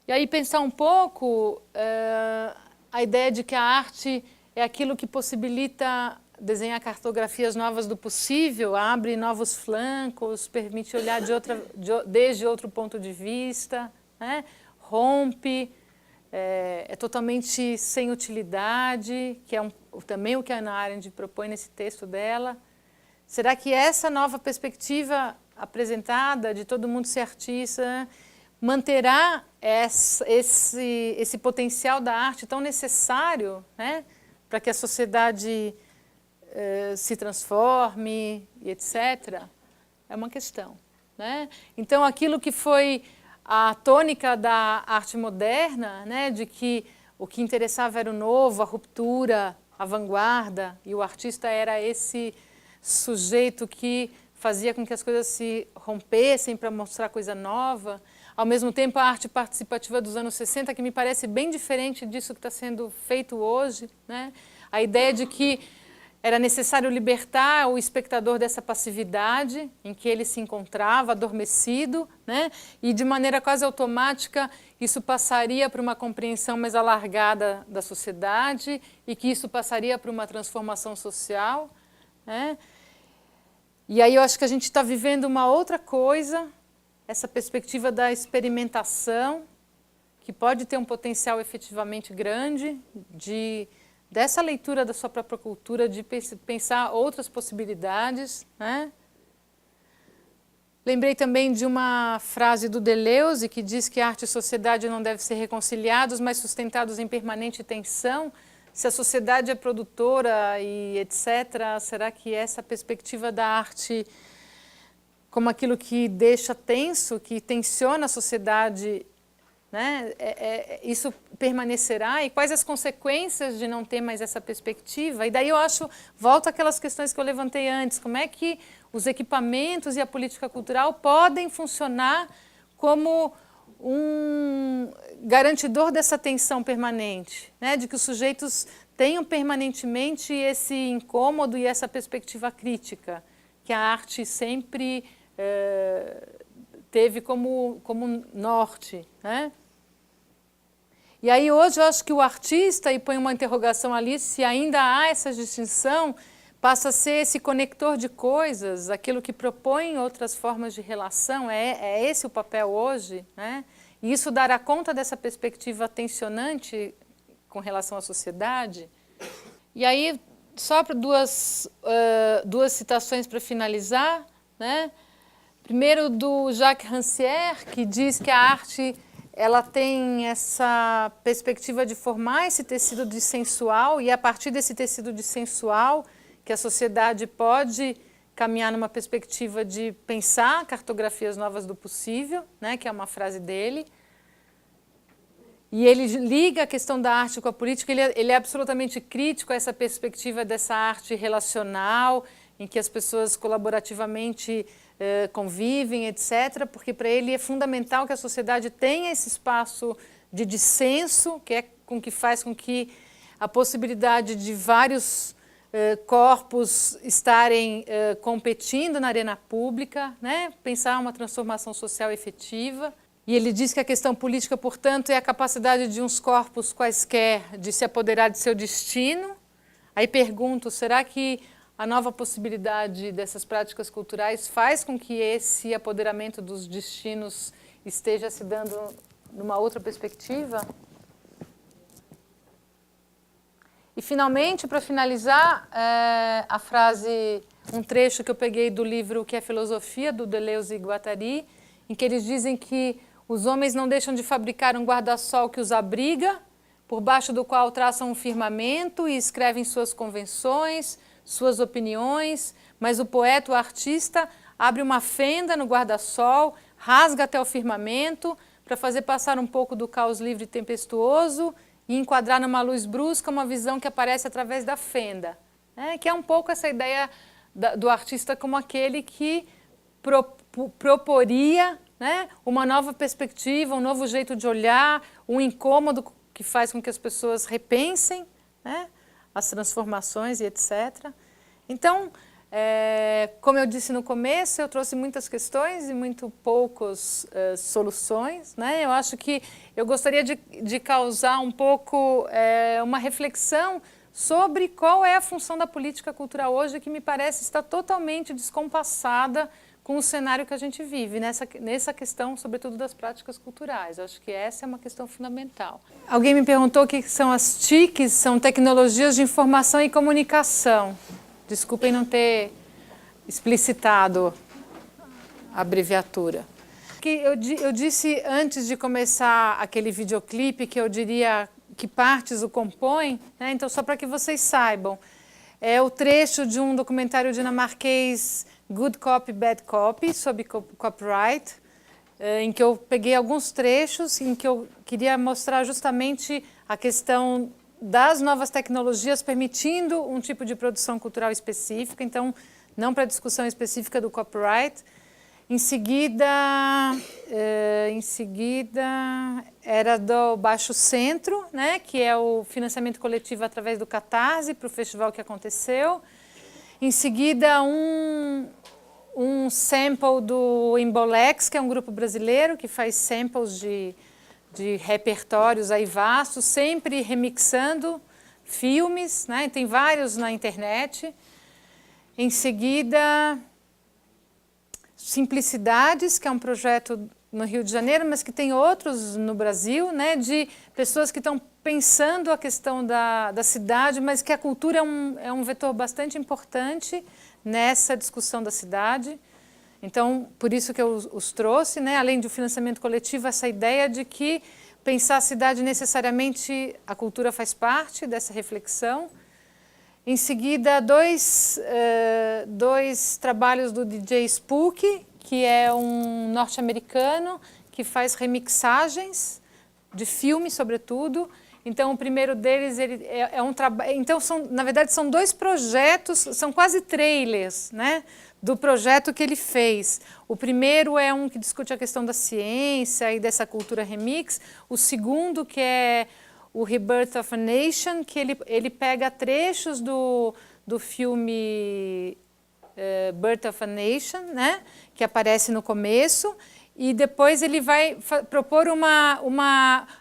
E aí pensar um pouco a ideia de que a arte é aquilo que possibilita desenhar cartografias novas do possível, abre novos flancos, permite olhar desde outro ponto de vista, né? Rompe, é totalmente sem utilidade, que é também o que a Hannah Arendt propõe nesse texto dela. Será que essa nova perspectiva apresentada de todo mundo ser artista manterá esse potencial da arte tão necessário, né, para que a sociedade se transforme e etc.? É uma questão, né? Então, aquilo que foi a tônica da arte moderna, né, de que o que interessava era o novo, a ruptura, a vanguarda, e o artista era esse sujeito que fazia com que as coisas se rompessem para mostrar coisa nova. Ao mesmo tempo, a arte participativa dos anos 60, que me parece bem diferente disso que está sendo feito hoje, né? A ideia de que era necessário libertar o espectador dessa passividade em que ele se encontrava, adormecido, né? E de maneira quase automática isso passaria para uma compreensão mais alargada da sociedade e que isso passaria para uma transformação social, né? E aí eu acho que a gente está vivendo uma outra coisa, essa perspectiva da experimentação, que pode ter um potencial efetivamente grande dessa leitura da sua própria cultura, de pensar outras possibilidades, né? Lembrei também de uma frase do Deleuze, que diz que arte e sociedade não devem ser reconciliados, mas sustentados em permanente tensão. Se a sociedade é produtora e etc., será que essa perspectiva da arte como aquilo que deixa tenso, que tensiona a sociedade, né? Isso permanecerá? E quais as consequências de não ter mais essa perspectiva? E daí eu acho, volto àquelas questões que eu levantei antes, como é que os equipamentos e a política cultural podem funcionar como um garantidor dessa tensão permanente, né? De que os sujeitos tenham permanentemente esse incômodo e essa perspectiva crítica, que a arte sempre teve como norte, né? E aí hoje eu acho que o artista, e põe uma interrogação ali, se ainda há essa distinção, passa a ser esse conector de coisas, aquilo que propõe outras formas de relação, é esse o papel hoje, né? E isso dará conta dessa perspectiva tensionante com relação à sociedade. E aí, só para duas citações para finalizar, né? Primeiro do Jacques Rancière, que diz que a arte ela tem essa perspectiva de formar esse tecido de sensual, e a partir desse tecido de sensual que a sociedade pode caminhar numa perspectiva de pensar cartografias novas do possível, né, que é uma frase dele. E ele liga a questão da arte com a política, ele é absolutamente crítico a essa perspectiva dessa arte relacional, em que as pessoas colaborativamente convivem, etc., porque para ele é fundamental que a sociedade tenha esse espaço de dissenso, que é que faz com que a possibilidade de vários corpos estarem competindo na arena pública, né? Pensar uma transformação social efetiva. E ele diz que a questão política, portanto, é a capacidade de uns corpos quaisquer de se apoderar de seu destino. Aí pergunto, será que a nova possibilidade dessas práticas culturais faz com que esse apoderamento dos destinos esteja se dando numa outra perspectiva? E, finalmente, para finalizar, a frase, um trecho que eu peguei do livro Que é Filosofia, do Deleuze e Guattari, em que eles dizem que os homens não deixam de fabricar um guarda-sol que os abriga, por baixo do qual traçam um firmamento e escrevem suas convenções, suas opiniões, mas o poeta, o artista, abre uma fenda no guarda-sol, rasga até o firmamento, para fazer passar um pouco do caos livre e tempestuoso e enquadrar numa luz brusca uma visão que aparece através da fenda. Que é um pouco essa ideia do artista como aquele que proporia, né, uma nova perspectiva, um novo jeito de olhar, um incômodo que faz com que as pessoas repensem, né, as transformações e etc. Então, como eu disse no começo, eu trouxe muitas questões e muito poucas soluções, né? Eu acho que eu gostaria de causar um pouco uma reflexão sobre qual é a função da política cultural hoje, que me parece estar totalmente descompassada com o cenário que a gente vive, nessa questão, sobretudo, das práticas culturais. Eu acho que essa é uma questão fundamental. Alguém me perguntou o que são as TICs, são tecnologias de informação e comunicação. Desculpem não ter explicitado a abreviatura. Eu disse antes de começar aquele videoclipe que eu diria que partes o compõem, né? Então, só para que vocês saibam, é o trecho de um documentário dinamarquês, Good Copy, Bad Copy, sobre copyright, em que eu peguei alguns trechos em que eu queria mostrar justamente a questão das novas tecnologias permitindo um tipo de produção cultural específica, então, não para a discussão específica do copyright. Em seguida, era do Baixo Centro, né, que é o financiamento coletivo através do Catarse para o festival que aconteceu. Em seguida, um sample do Embolex, que é um grupo brasileiro que faz samples de repertórios aí vastos, sempre remixando filmes, né? Tem vários na internet. Em seguida, Simplicidades, que é um projeto no Rio de Janeiro, mas que tem outros no Brasil, né? De pessoas que estão pensando a questão da cidade, mas que a cultura é um vetor bastante importante nessa discussão da cidade. Então, por isso que eu os trouxe, né? Além do financiamento coletivo, essa ideia de que pensar a cidade necessariamente, a cultura faz parte dessa reflexão. Em seguida, dois trabalhos do DJ Spook, que é um norte-americano que faz remixagens de filmes, sobretudo. Então, o primeiro deles é um trabalho. Então, na verdade, são dois projetos, são quase trailers, né, do projeto que ele fez. O primeiro é um que discute a questão da ciência e dessa cultura remix. O segundo, que é o Rebirth of a Nation, que ele pega trechos do filme Birth of a Nation, né, que aparece no começo, e depois ele vai propor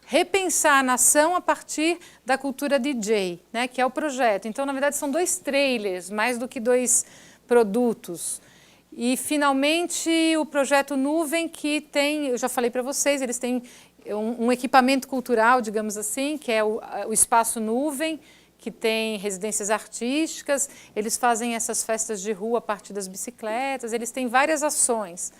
repensar a nação a partir da cultura DJ, né, que é o projeto. Então, na verdade, são dois trailers, mais do que dois produtos. E, finalmente, o projeto Nuvem, que tem, eu já falei para vocês, eles têm um equipamento cultural, digamos assim, que é o Espaço Nuvem, que tem residências artísticas, eles fazem essas festas de rua a partir das bicicletas, eles têm várias ações.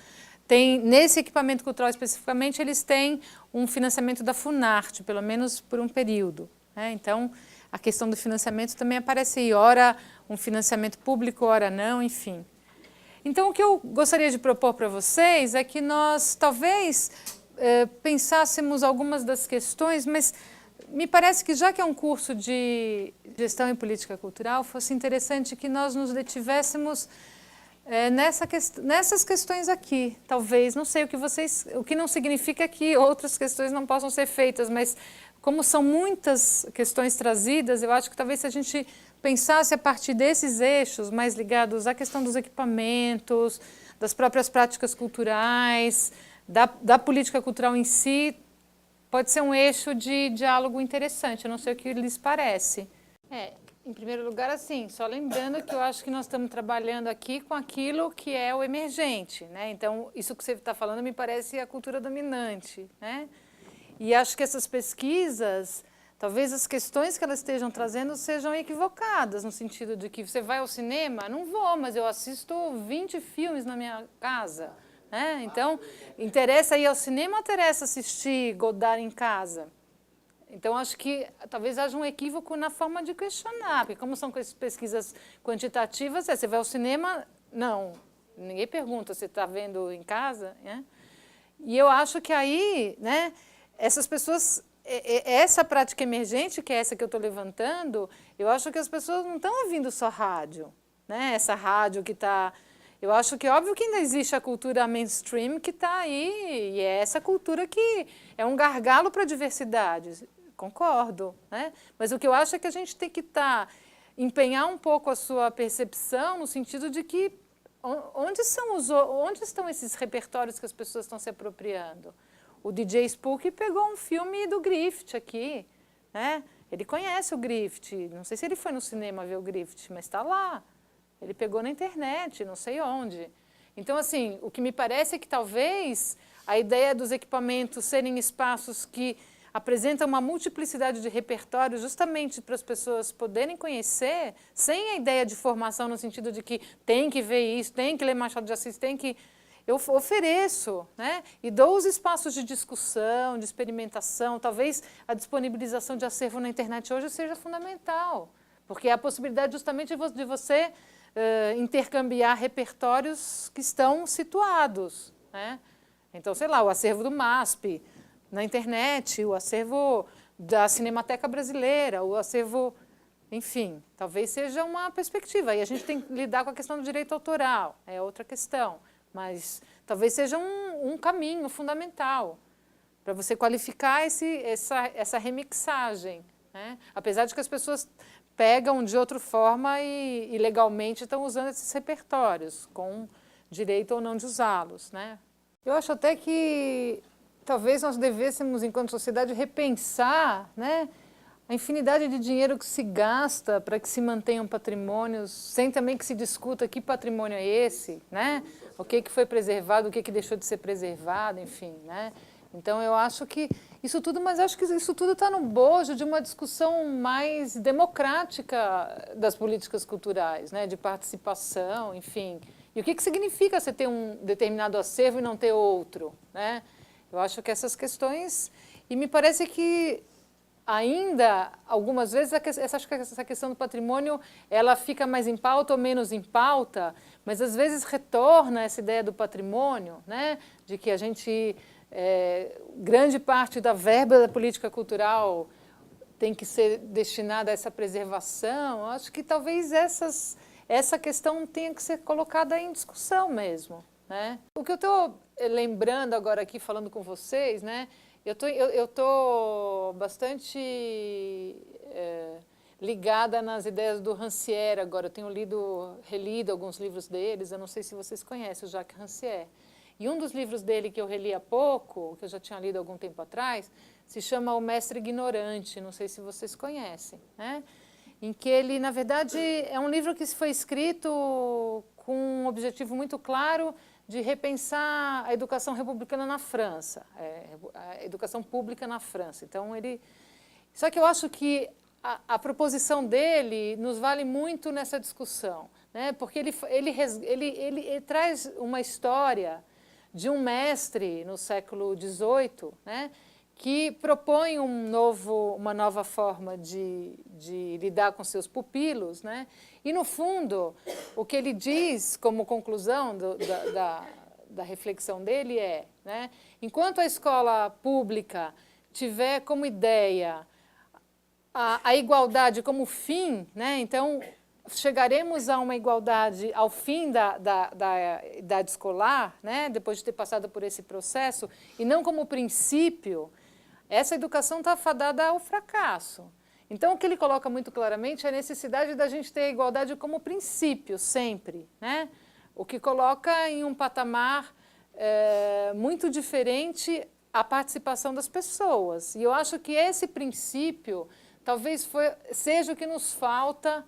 Nesse equipamento cultural especificamente, eles têm um financiamento da Funarte, pelo menos por um período, né? Então, a questão do financiamento também aparece aí, ora um financiamento público, ora não, enfim. Então, o que eu gostaria de propor para vocês é que nós, talvez, pensássemos algumas das questões, mas me parece que, já que é um curso de gestão e política cultural, fosse interessante que nós nos detivéssemos nessas questões aqui. Talvez, não sei o que não significa que outras questões não possam ser feitas, mas como são muitas questões trazidas, eu acho que talvez se a gente pensasse a partir desses eixos mais ligados à questão dos equipamentos, das próprias práticas culturais, da política cultural em si, pode ser um eixo de diálogo interessante. Eu não sei o que lhes parece. Em primeiro lugar, assim, só lembrando que eu acho que nós estamos trabalhando aqui com aquilo que é o emergente, né? Então, isso que você está falando me parece a cultura dominante, né? E acho que essas pesquisas, talvez as questões que elas estejam trazendo sejam equivocadas, no sentido de que você vai ao cinema, não vou, mas eu assisto 20 filmes na minha casa, né? Então, interessa ir ao cinema ou interessa assistir Godard em casa? Então, acho que talvez haja um equívoco na forma de questionar, porque como são pesquisas quantitativas, você vai ao cinema, não, ninguém pergunta se está vendo em casa, né? E eu acho que aí, né, essas pessoas, essa prática emergente, que é essa que eu estou levantando, eu acho que as pessoas não estão ouvindo só rádio, né? Essa rádio que está... Eu acho que é óbvio que ainda existe a cultura mainstream que está aí, e é essa cultura que é um gargalo para a diversidade. Concordo, né? Mas o que eu acho é que a gente tem que empenhar um pouco a sua percepção no sentido de que onde estão esses repertórios que as pessoas estão se apropriando? O DJ Spook pegou um filme do Griffith aqui, né? Ele conhece o Griffith, não sei se ele foi no cinema ver o Griffith, mas está lá. Ele pegou na internet, não sei onde. Então, assim, o que me parece é que talvez a ideia dos equipamentos serem espaços que apresentam uma multiplicidade de repertórios justamente para as pessoas poderem conhecer, sem a ideia de formação no sentido de que tem que ver isso, tem que ler Machado de Assis, tem que... Eu ofereço, né? E dou os espaços de discussão, de experimentação. Talvez a disponibilização de acervo na internet hoje seja fundamental, porque é a possibilidade justamente de você intercambiar repertórios que estão situados, né? Então, sei lá, o acervo do MASP na internet, o acervo da Cinemateca Brasileira, o acervo... Enfim, talvez seja uma perspectiva. E a gente tem que lidar com a questão do direito autoral, é outra questão. Mas talvez seja um caminho fundamental para você qualificar essa remixagem, né? Apesar de que as pessoas pegam de outra forma e legalmente estão usando esses repertórios, com direito ou não de usá-los, né? Eu acho até que talvez nós devêssemos, enquanto sociedade, repensar, né, a infinidade de dinheiro que se gasta para que se mantenham patrimônios, sem também que se discuta que patrimônio é esse, né? O que foi preservado, o que deixou de ser preservado, enfim, né? Então, eu acho que isso tudo, mas acho que isso tudo está no bojo de uma discussão mais democrática das políticas culturais, né? De participação, enfim. E o que significa você ter um determinado acervo e não ter outro, né? Eu acho que essas questões... E me parece que ainda, algumas vezes, acho que essa questão do patrimônio, ela fica mais em pauta ou menos em pauta, mas às vezes retorna essa ideia do patrimônio, né? De que a gente, grande parte da verba da política cultural tem que ser destinada a essa preservação. Eu acho que talvez essa questão tenha que ser colocada em discussão mesmo, né? O que eu estou lembrando agora aqui, falando com vocês, né? Eu estou bastante ligada nas ideias do Rancière agora. Eu tenho relido alguns livros deles, eu não sei se vocês conhecem o Jacques Rancière. E um dos livros dele que eu reli há pouco, que eu já tinha lido há algum tempo atrás, se chama O Mestre Ignorante, não sei se vocês conhecem, né? Em que ele, na verdade, é um livro que foi escrito com um objetivo muito claro de repensar a educação republicana na França, a educação pública na França. Então, só que eu acho que a proposição dele nos vale muito nessa discussão, né? Porque ele traz uma história de um mestre no século XVIII, né? Que propõe uma nova forma de lidar com seus pupilos, né? E, no fundo, o que ele diz como conclusão da reflexão dele é, né, enquanto a escola pública tiver como ideia a igualdade como fim, né, então chegaremos a uma igualdade ao fim da idade escolar, né, depois de ter passado por esse processo, e não como princípio, essa educação está fadada ao fracasso. Então, o que ele coloca muito claramente é a necessidade da gente ter a igualdade como princípio, sempre, né? O que coloca em um patamar muito diferente a participação das pessoas. E eu acho que esse princípio talvez seja o que nos falta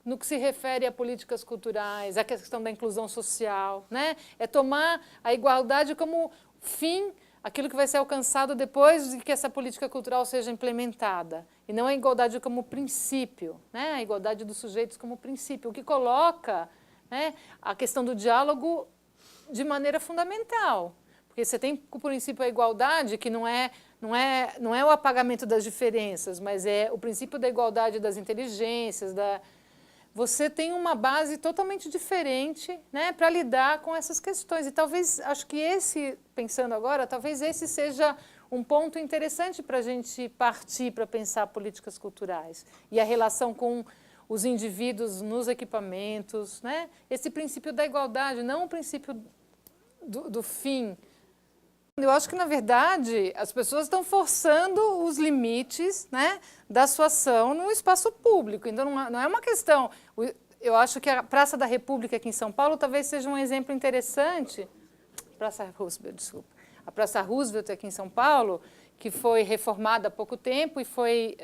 no que se refere a políticas culturais, a questão da inclusão social, né? É tomar a igualdade como fim, aquilo que vai ser alcançado depois de que essa política cultural seja implementada, e não a igualdade como princípio, né? A igualdade dos sujeitos como princípio, o que coloca, né, a questão do diálogo de maneira fundamental, porque você tem como princípio a igualdade, que não é o apagamento das diferenças, mas é o princípio da igualdade das inteligências, você tem uma base totalmente diferente, né, para lidar com essas questões. E talvez, acho que pensando agora, talvez esse seja um ponto interessante para a gente partir para pensar políticas culturais. E a relação com os indivíduos nos equipamentos, né? Esse princípio da igualdade, não o princípio do fim. Eu acho que, na verdade, as pessoas estão forçando os limites, né, da sua ação no espaço público. Então, não é uma questão... Eu acho que a Praça da República aqui em São Paulo talvez seja um exemplo interessante. Praça Roosevelt, desculpa. A Praça Roosevelt aqui em São Paulo, que foi reformada há pouco tempo e foi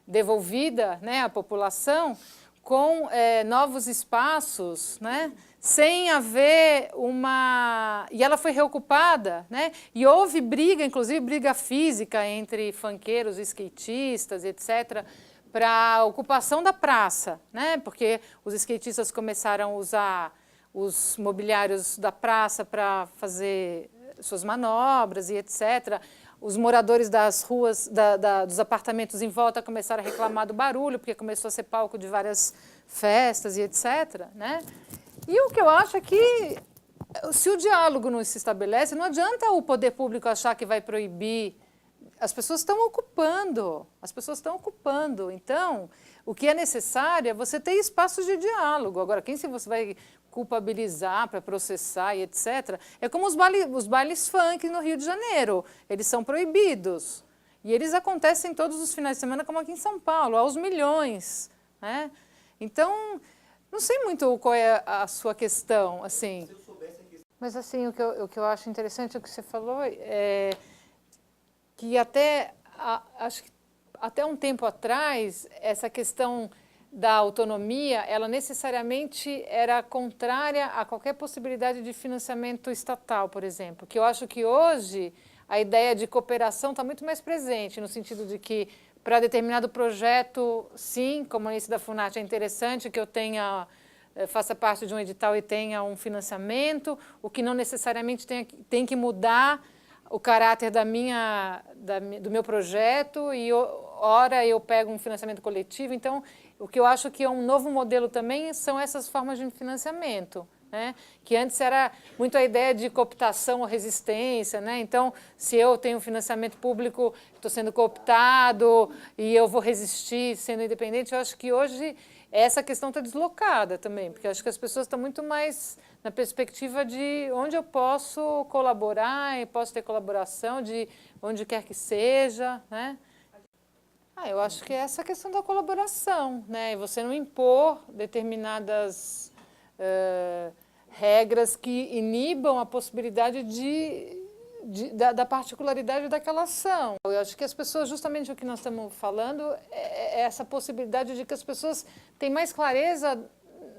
devolvida, né, à população com novos espaços, né, sem haver uma... E ela foi reocupada, né? E houve briga, inclusive briga física entre funkeiros, skatistas, etc., para a ocupação da praça, né? Porque os skatistas começaram a usar os mobiliários da praça para fazer suas manobras e etc. Os moradores das ruas, dos apartamentos em volta começaram a reclamar do barulho, porque começou a ser palco de várias festas e etc., né? E o que eu acho é que, se o diálogo não se estabelece, não adianta o poder público achar que vai proibir. As pessoas estão ocupando, Então, o que é necessário é você ter espaços de diálogo. Agora, quem se você vai culpabilizar para processar e etc., é como os bailes funk no Rio de Janeiro. Eles são proibidos. E eles acontecem todos os finais de semana, como aqui em São Paulo, aos milhões, né? Então... Não sei muito qual é a sua questão, assim. Mas, assim, o que eu acho interessante, o que você falou, é que acho que até um tempo atrás, essa questão da autonomia, ela necessariamente era contrária a qualquer possibilidade de financiamento estatal, por exemplo. Que eu acho que hoje a ideia de cooperação está muito mais presente, no sentido de que para determinado projeto, sim, como esse da FUNAT, é interessante que eu faça parte de um edital e tenha um financiamento, o que não necessariamente tem que mudar o caráter do meu projeto, e ora eu pego um financiamento coletivo. Então, o que eu acho que é um novo modelo também são essas formas de financiamento, né? Que antes era muito a ideia de cooptação ou resistência, né? Então, se eu tenho financiamento público, estou sendo cooptado e eu vou resistir sendo independente, eu acho que hoje essa questão está deslocada também, porque eu acho que as pessoas estão muito mais na perspectiva de onde eu posso colaborar, e posso ter colaboração de onde quer que seja, né? Eu acho que é essa questão da colaboração, né? E você não impor determinadas regras que inibam a possibilidade da particularidade daquela ação. Eu acho que as pessoas, justamente o que nós estamos falando, é essa possibilidade de que as pessoas têm mais clareza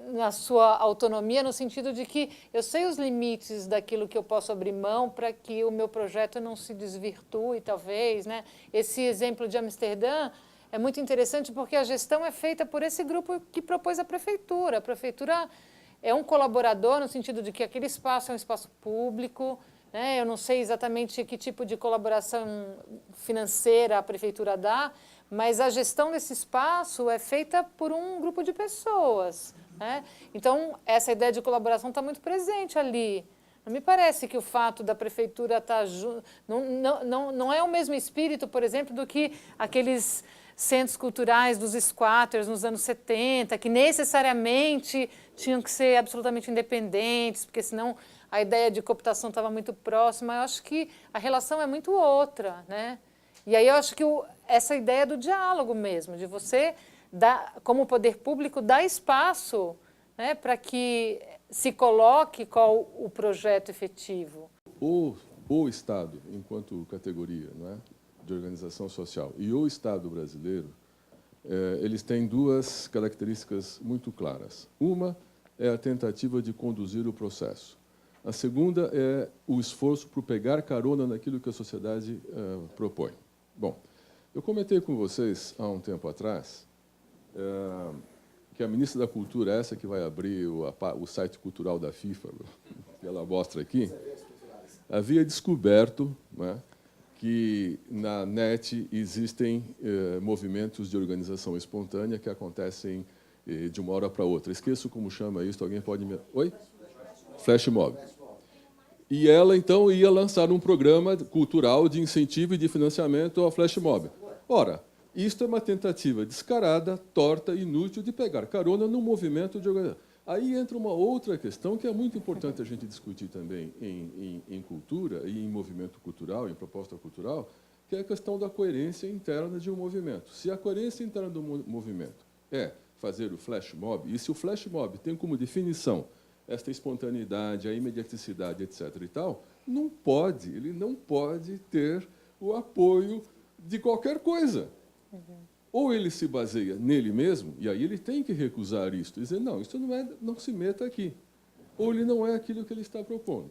na sua autonomia, no sentido de que eu sei os limites daquilo que eu posso abrir mão para que o meu projeto não se desvirtue, talvez, né? Esse exemplo de Amsterdã é muito interessante porque a gestão é feita por esse grupo que propôs a prefeitura. A prefeitura é um colaborador no sentido de que aquele espaço é um espaço público, né? Eu não sei exatamente que tipo de colaboração financeira a prefeitura dá, mas a gestão desse espaço é feita por um grupo de pessoas, né? Então, essa ideia de colaboração está muito presente ali, Não me parece que o fato da prefeitura estar não é o mesmo espírito, por exemplo, do que aqueles centros culturais dos squatters nos anos 70, que necessariamente tinham que ser absolutamente independentes, porque senão a ideia de cooptação estava muito próxima. Eu acho que a relação é muito outra, né? E aí eu acho que essa ideia do diálogo mesmo, de você, como poder público, dar espaço, né, para que se coloque qual o projeto efetivo. O Estado, enquanto categoria, não é, de organização social, e o Estado brasileiro, eles têm duas características muito claras. Uma é a tentativa de conduzir o processo. A segunda é o esforço por pegar carona naquilo que a sociedade propõe. Bom, eu comentei com vocês, há um tempo atrás, que a ministra da Cultura, essa que vai abrir o site cultural da FIFA, que ela mostra aqui, havia descoberto, né, que na net existem movimentos de organização espontânea que acontecem de uma hora para outra. Esqueço como chama isso, alguém pode me... Oi? Flash mob. E ela, então, ia lançar um programa cultural de incentivo e de financiamento ao flash mob. Ora, isto é uma tentativa descarada, torta, inútil de pegar carona no movimento de organização. Aí entra uma outra questão que é muito importante a gente discutir também em cultura e em movimento cultural, em proposta cultural, que é a questão da coerência interna de um movimento. Se a coerência interna do movimento é fazer o flash mob, e se o flash mob tem como definição esta espontaneidade, a imediaticidade, etc. e tal, ele não pode ter o apoio de qualquer coisa. Ou ele se baseia nele mesmo, e aí ele tem que recusar isto, dizer, não, isso não se meta aqui. Ou ele não é aquilo que ele está propondo.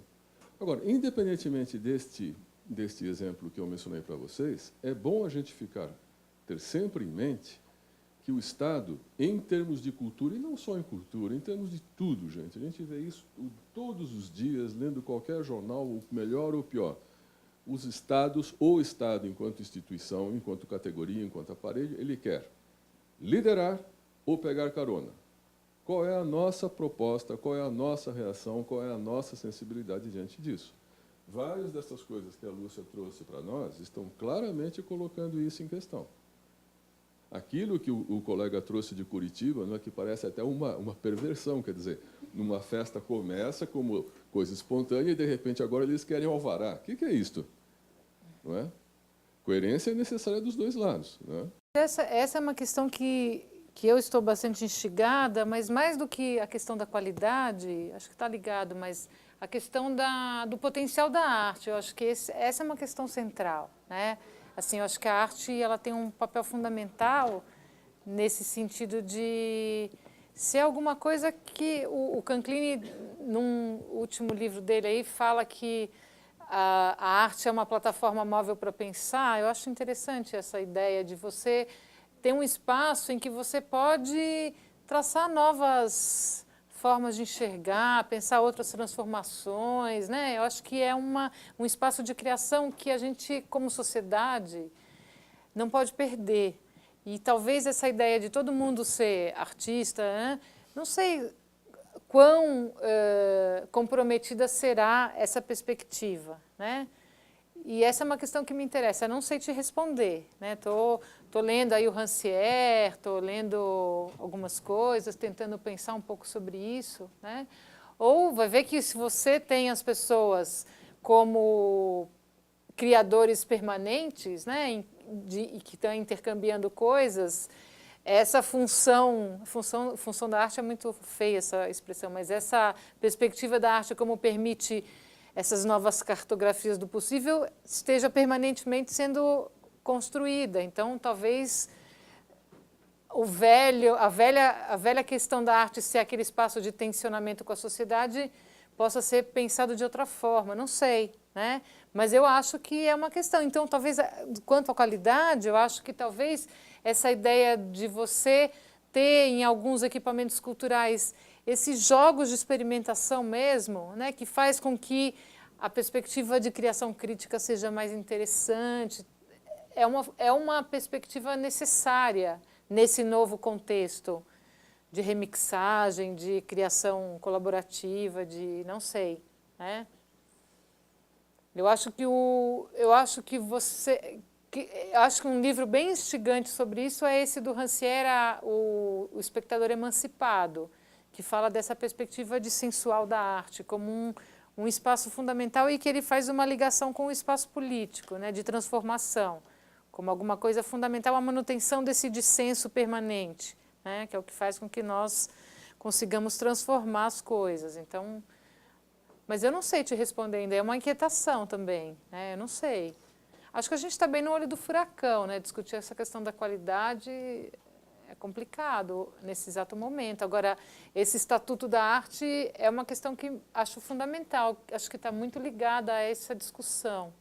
Agora, independentemente deste exemplo que eu mencionei para vocês, é bom a gente ter sempre em mente que o Estado, em termos de cultura, e não só em cultura, em termos de tudo, gente, a gente vê isso todos os dias, lendo qualquer jornal, o melhor ou o pior. Os Estados, ou o Estado enquanto instituição, enquanto categoria, enquanto aparelho, ele quer liderar ou pegar carona. Qual é a nossa proposta, qual é a nossa reação, qual é a nossa sensibilidade diante disso? Várias dessas coisas que a Lúcia trouxe para nós estão claramente colocando isso em questão. Aquilo que o colega trouxe de Curitiba, não é, que parece até uma perversão, quer dizer, numa festa começa como coisa espontânea e, de repente, agora eles querem alvará. O que é isto? Não é? Coerência é necessária dos dois lados. Não é? Essa é uma questão que eu estou bastante instigada, mas mais do que a questão da qualidade, acho que está ligado, mas a questão do potencial da arte, eu acho que essa é uma questão central, né? Assim, eu acho que a arte ela tem um papel fundamental nesse sentido de ser alguma coisa que o Canclini, num último livro dele aí, fala que a arte é uma plataforma móvel para pensar. Eu acho interessante essa ideia de você ter um espaço em que você pode traçar novas formas de enxergar, pensar outras transformações, né? Eu acho que é um espaço de criação que a gente, como sociedade, não pode perder. E talvez essa ideia de todo mundo ser artista, né? Não sei quão comprometida será essa perspectiva, né? E essa é uma questão que me interessa, eu não sei te responder, né? Tô lendo aí o Rancière, estou lendo algumas coisas, tentando pensar um pouco sobre isso, né? Ou vai ver que se você tem as pessoas como criadores permanentes, né? E que estão intercambiando coisas, essa função da arte é muito feia essa expressão, mas essa perspectiva da arte como permite essas novas cartografias do possível esteja permanentemente sendo construída. Então, talvez a velha questão da arte ser aquele espaço de tensionamento com a sociedade possa ser pensado de outra forma, não sei, né? Mas eu acho que é uma questão. Então, talvez, quanto à qualidade, eu acho que talvez essa ideia de você ter em alguns equipamentos culturais esses jogos de experimentação mesmo, né, que faz com que a perspectiva de criação crítica seja mais interessante, é uma perspectiva necessária nesse novo contexto de remixagem, de criação colaborativa, de não sei, né? Eu acho que um livro bem instigante sobre isso é esse do Rancière, o Espectador Emancipado, que fala dessa perspectiva de sensual da arte como um espaço fundamental e que ele faz uma ligação com o espaço político, né, de transformação, como alguma coisa fundamental, a manutenção desse dissenso permanente, né, que é o que faz com que nós consigamos transformar as coisas. Então, mas eu não sei te responder ainda, é uma inquietação também, né, eu não sei. Acho que a gente está bem no olho do furacão, né, discutir essa questão da qualidade é complicado nesse exato momento. Agora, esse Estatuto da Arte é uma questão que acho fundamental, acho que está muito ligada a essa discussão.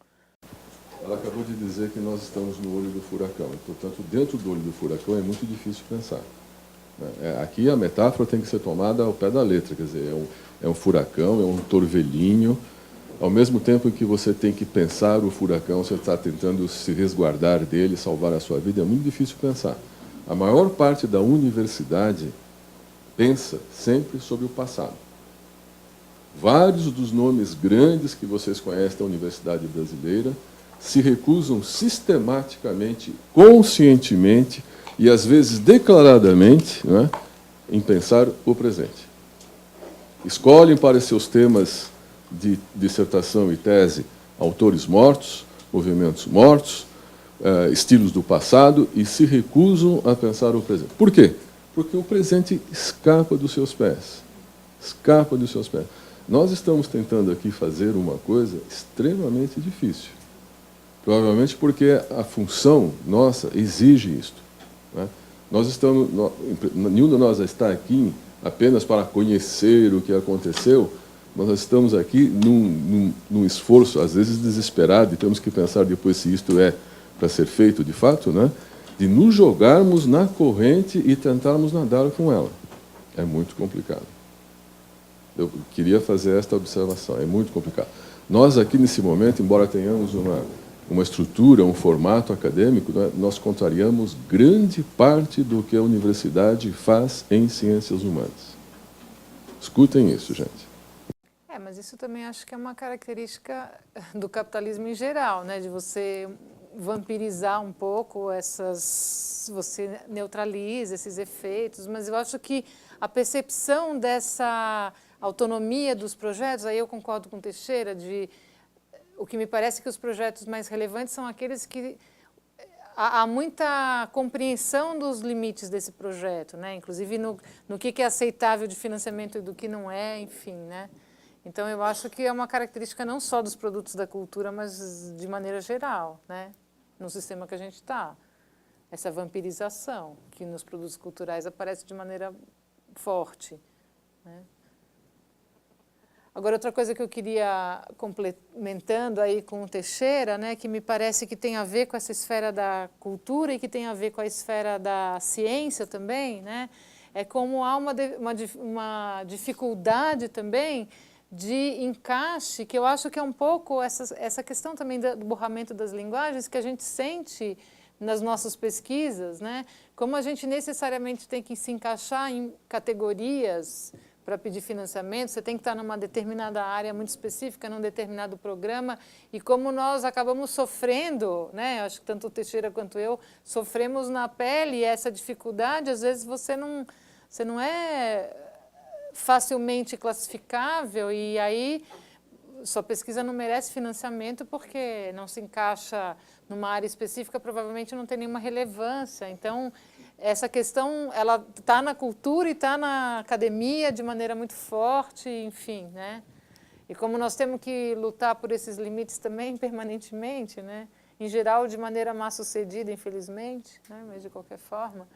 Ela acabou de dizer que nós estamos no olho do furacão, e, portanto, dentro do olho do furacão é muito difícil pensar. Aqui a metáfora tem que ser tomada ao pé da letra, quer dizer, é um furacão, é um torvelinho. Ao mesmo tempo que você tem que pensar o furacão, você está tentando se resguardar dele, salvar a sua vida, é muito difícil pensar. A maior parte da universidade pensa sempre sobre o passado. Vários dos nomes grandes que vocês conhecem da universidade brasileira se recusam sistematicamente, conscientemente e às vezes declaradamente, né, em pensar o presente. Escolhem para seus temas de dissertação e tese autores mortos, movimentos mortos, estilos do passado e se recusam a pensar o presente. Por quê? Porque o presente escapa dos seus pés. Escapa dos seus pés. Nós estamos tentando aqui fazer uma coisa extremamente difícil. Provavelmente porque a função nossa exige isto, né? Nenhum de nós está aqui apenas para conhecer o que aconteceu. Nós estamos aqui num esforço, às vezes desesperado, e temos que pensar depois se isto é para ser feito de fato, né? De nos jogarmos na corrente e tentarmos nadar com ela. É muito complicado. Eu queria fazer esta observação, é muito complicado. Nós aqui nesse momento, embora tenhamos uma estrutura, um formato acadêmico, né, nós contrariamos grande parte do que a universidade faz em ciências humanas. Escutem isso, gente. Mas isso também acho que é uma característica do capitalismo em geral, né? De você vampirizar um pouco você neutraliza esses efeitos, mas eu acho que a percepção dessa autonomia dos projetos, aí eu concordo com o Teixeira, o que me parece que os projetos mais relevantes são aqueles que há muita compreensão dos limites desse projeto, né? Inclusive no que é aceitável de financiamento e do que não é, enfim, né? Então, eu acho que é uma característica não só dos produtos da cultura, mas de maneira geral, né? No sistema que a gente está. Essa vampirização que nos produtos culturais aparece de maneira forte, né? Agora, outra coisa que eu queria, complementando aí com o Teixeira, né, que me parece que tem a ver com essa esfera da cultura e que tem a ver com a esfera da ciência também, né, é como há uma dificuldade também de encaixe, que eu acho que é um pouco essa questão também do borramento das linguagens que a gente sente nas nossas pesquisas, né? Como a gente necessariamente tem que se encaixar em categorias para pedir financiamento, você tem que estar numa determinada área muito específica, num determinado programa, e como nós acabamos sofrendo, né? Acho que tanto o Teixeira quanto eu sofremos na pele essa dificuldade, às vezes você não é facilmente classificável e aí sua pesquisa não merece financiamento porque não se encaixa numa área específica, provavelmente não tem nenhuma relevância. Então, essa questão, ela está na cultura e está na academia de maneira muito forte, enfim, né? E como nós temos que lutar por esses limites também permanentemente, né? Em geral, de maneira mal-sucedida, infelizmente, né? Mas de qualquer forma.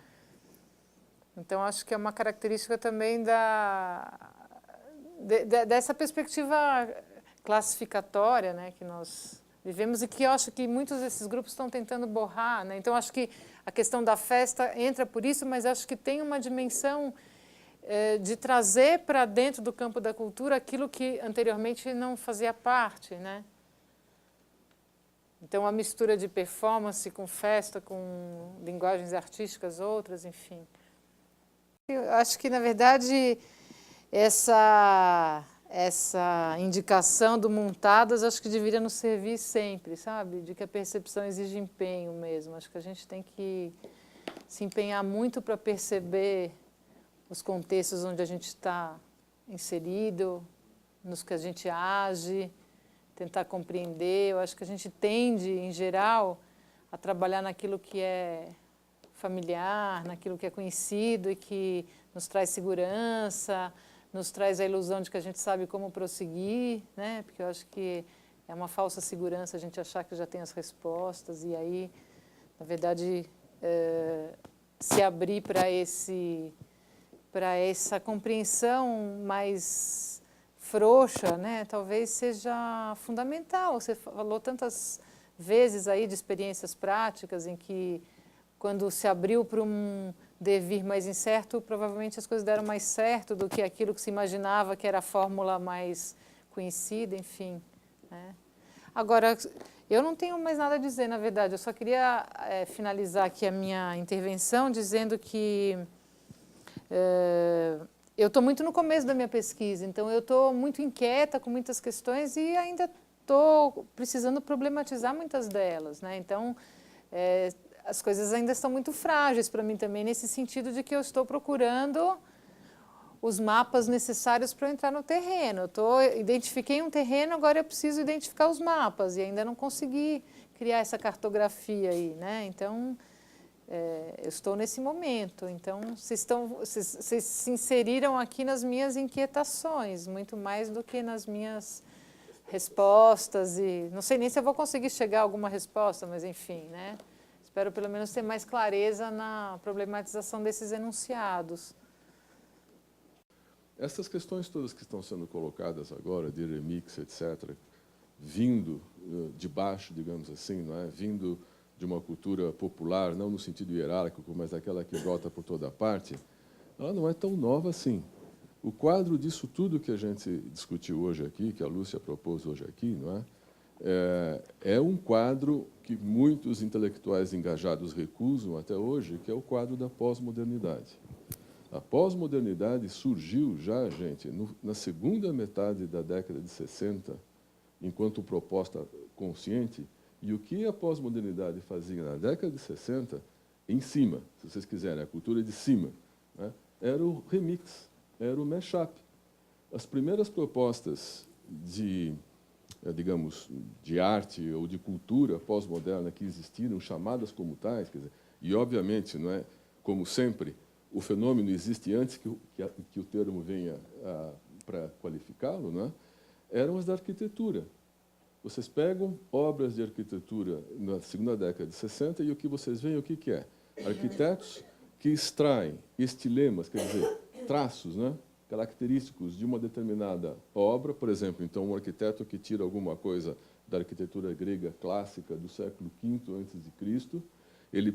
Então, acho que é uma característica também dessa perspectiva classificatória, né, que nós vivemos e que eu acho que muitos desses grupos estão tentando borrar, né? Então, acho que a questão da festa entra por isso, mas acho que tem uma dimensão de trazer para dentro do campo da cultura aquilo que anteriormente não fazia parte, né? Então, a mistura de performance com festa, com linguagens artísticas outras, enfim. Eu acho que, na verdade, essa essa indicação do montadas, acho que deveria nos servir sempre, sabe? De que a percepção exige empenho mesmo. Acho que a gente tem que se empenhar muito para perceber os contextos onde a gente está inserido, nos que a gente age, tentar compreender. Eu acho que a gente tende, em geral, a trabalhar naquilo que é familiar, naquilo que é conhecido e que nos traz segurança, nos traz a ilusão de que a gente sabe como prosseguir, né? Porque eu acho que é uma falsa segurança a gente achar que já tem as respostas e aí, na verdade, se abrir para essa compreensão mais frouxa, né? Talvez seja fundamental. Você falou tantas vezes aí de experiências práticas em que, quando se abriu para um devir mais incerto, provavelmente as coisas deram mais certo do que aquilo que se imaginava que era a fórmula mais conhecida, enfim, né? Agora, eu não tenho mais nada a dizer, na verdade. Eu só queria finalizar aqui a minha intervenção dizendo que eu estou muito no começo da minha pesquisa, então eu estou muito inquieta com muitas questões e ainda estou precisando problematizar muitas delas, né? Então, as coisas ainda estão muito frágeis para mim também, nesse sentido de que eu estou procurando os mapas necessários para eu entrar no terreno. Identifiquei um terreno, agora eu preciso identificar os mapas e ainda não consegui criar essa cartografia aí, né? Então, eu estou nesse momento. Então, vocês se inseriram aqui nas minhas inquietações, muito mais do que nas minhas respostas. E não sei nem se eu vou conseguir chegar a alguma resposta, mas enfim, né? Espero pelo menos ter mais clareza na problematização desses enunciados. Essas questões todas que estão sendo colocadas agora, de remix, etc., vindo de baixo, digamos assim, não é? Vindo de uma cultura popular, não no sentido hierárquico, mas aquela que brota por toda parte, ela não é tão nova assim. O quadro disso tudo que a gente discutiu hoje aqui, que a Lúcia propôs hoje aqui, não é? É um quadro que muitos intelectuais engajados recusam até hoje, que é o quadro da pós-modernidade. A pós-modernidade surgiu já, gente, na segunda metade da década de 60, enquanto proposta consciente, e o que a pós-modernidade fazia na década de 60, em cima, se vocês quiserem, a cultura de cima, né, era o remix, era o mashup. As primeiras propostas de, digamos, de arte ou de cultura pós-moderna que existiram, chamadas como tais, quer dizer, e, obviamente, não é, como sempre, o fenômeno existe antes que o termo venha para qualificá-lo, não é? Eram as da arquitetura. Vocês pegam obras de arquitetura na segunda década de 60 e o que vocês veem, o que é? Arquitetos que extraem estilemas, quer dizer, traços, né, característicos de uma determinada obra, por exemplo, então, um arquiteto que tira alguma coisa da arquitetura grega clássica do século V a.C., ele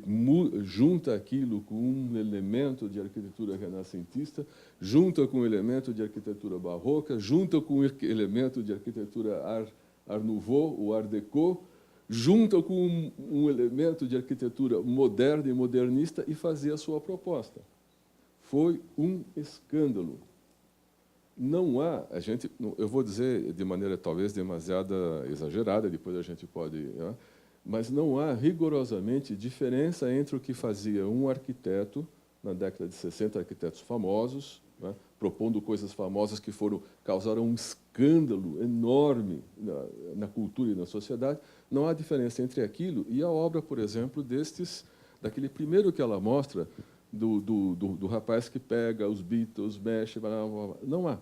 junta aquilo com um elemento de arquitetura renascentista, junta com um elemento de arquitetura barroca, junta com um elemento de arquitetura Art Nouveau, o Art Deco, junta com um elemento de arquitetura moderna e modernista e fazia a sua proposta. Foi um escândalo. Não há, eu vou dizer de maneira talvez demasiada exagerada, depois a gente pode, né? Mas não há rigorosamente diferença entre o que fazia um arquiteto na década de 60, arquitetos famosos, né, propondo coisas famosas que causaram um escândalo enorme na cultura e na sociedade. Não há diferença entre aquilo e a obra, por exemplo, daquele primeiro que ela mostra, do rapaz que pega os Beatles, mexe, não há.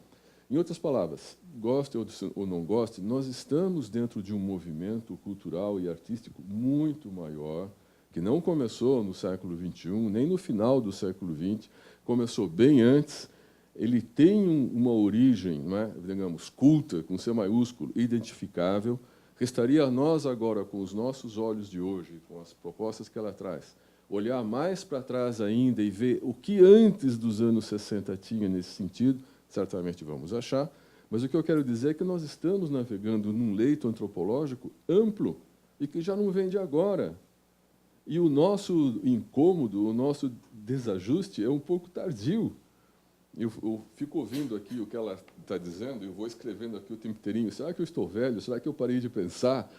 Em outras palavras, goste ou não goste, nós estamos dentro de um movimento cultural e artístico muito maior, que não começou no século XXI, nem no final do século XX, começou bem antes. Ele tem uma origem, não é, digamos, culta, com C maiúsculo, identificável. Restaria a nós agora, com os nossos olhos de hoje, com as propostas que ela traz, olhar mais para trás ainda e ver o que antes dos anos 60 tinha nesse sentido. Certamente vamos achar, mas o que eu quero dizer é que nós estamos navegando num leito antropológico amplo e que já não vem de agora. E o nosso incômodo, o nosso desajuste é um pouco tardio. Eu fico ouvindo aqui o que ela está dizendo, eu vou escrevendo aqui o tempo inteirinho. Será que eu estou velho? Será que eu parei de pensar?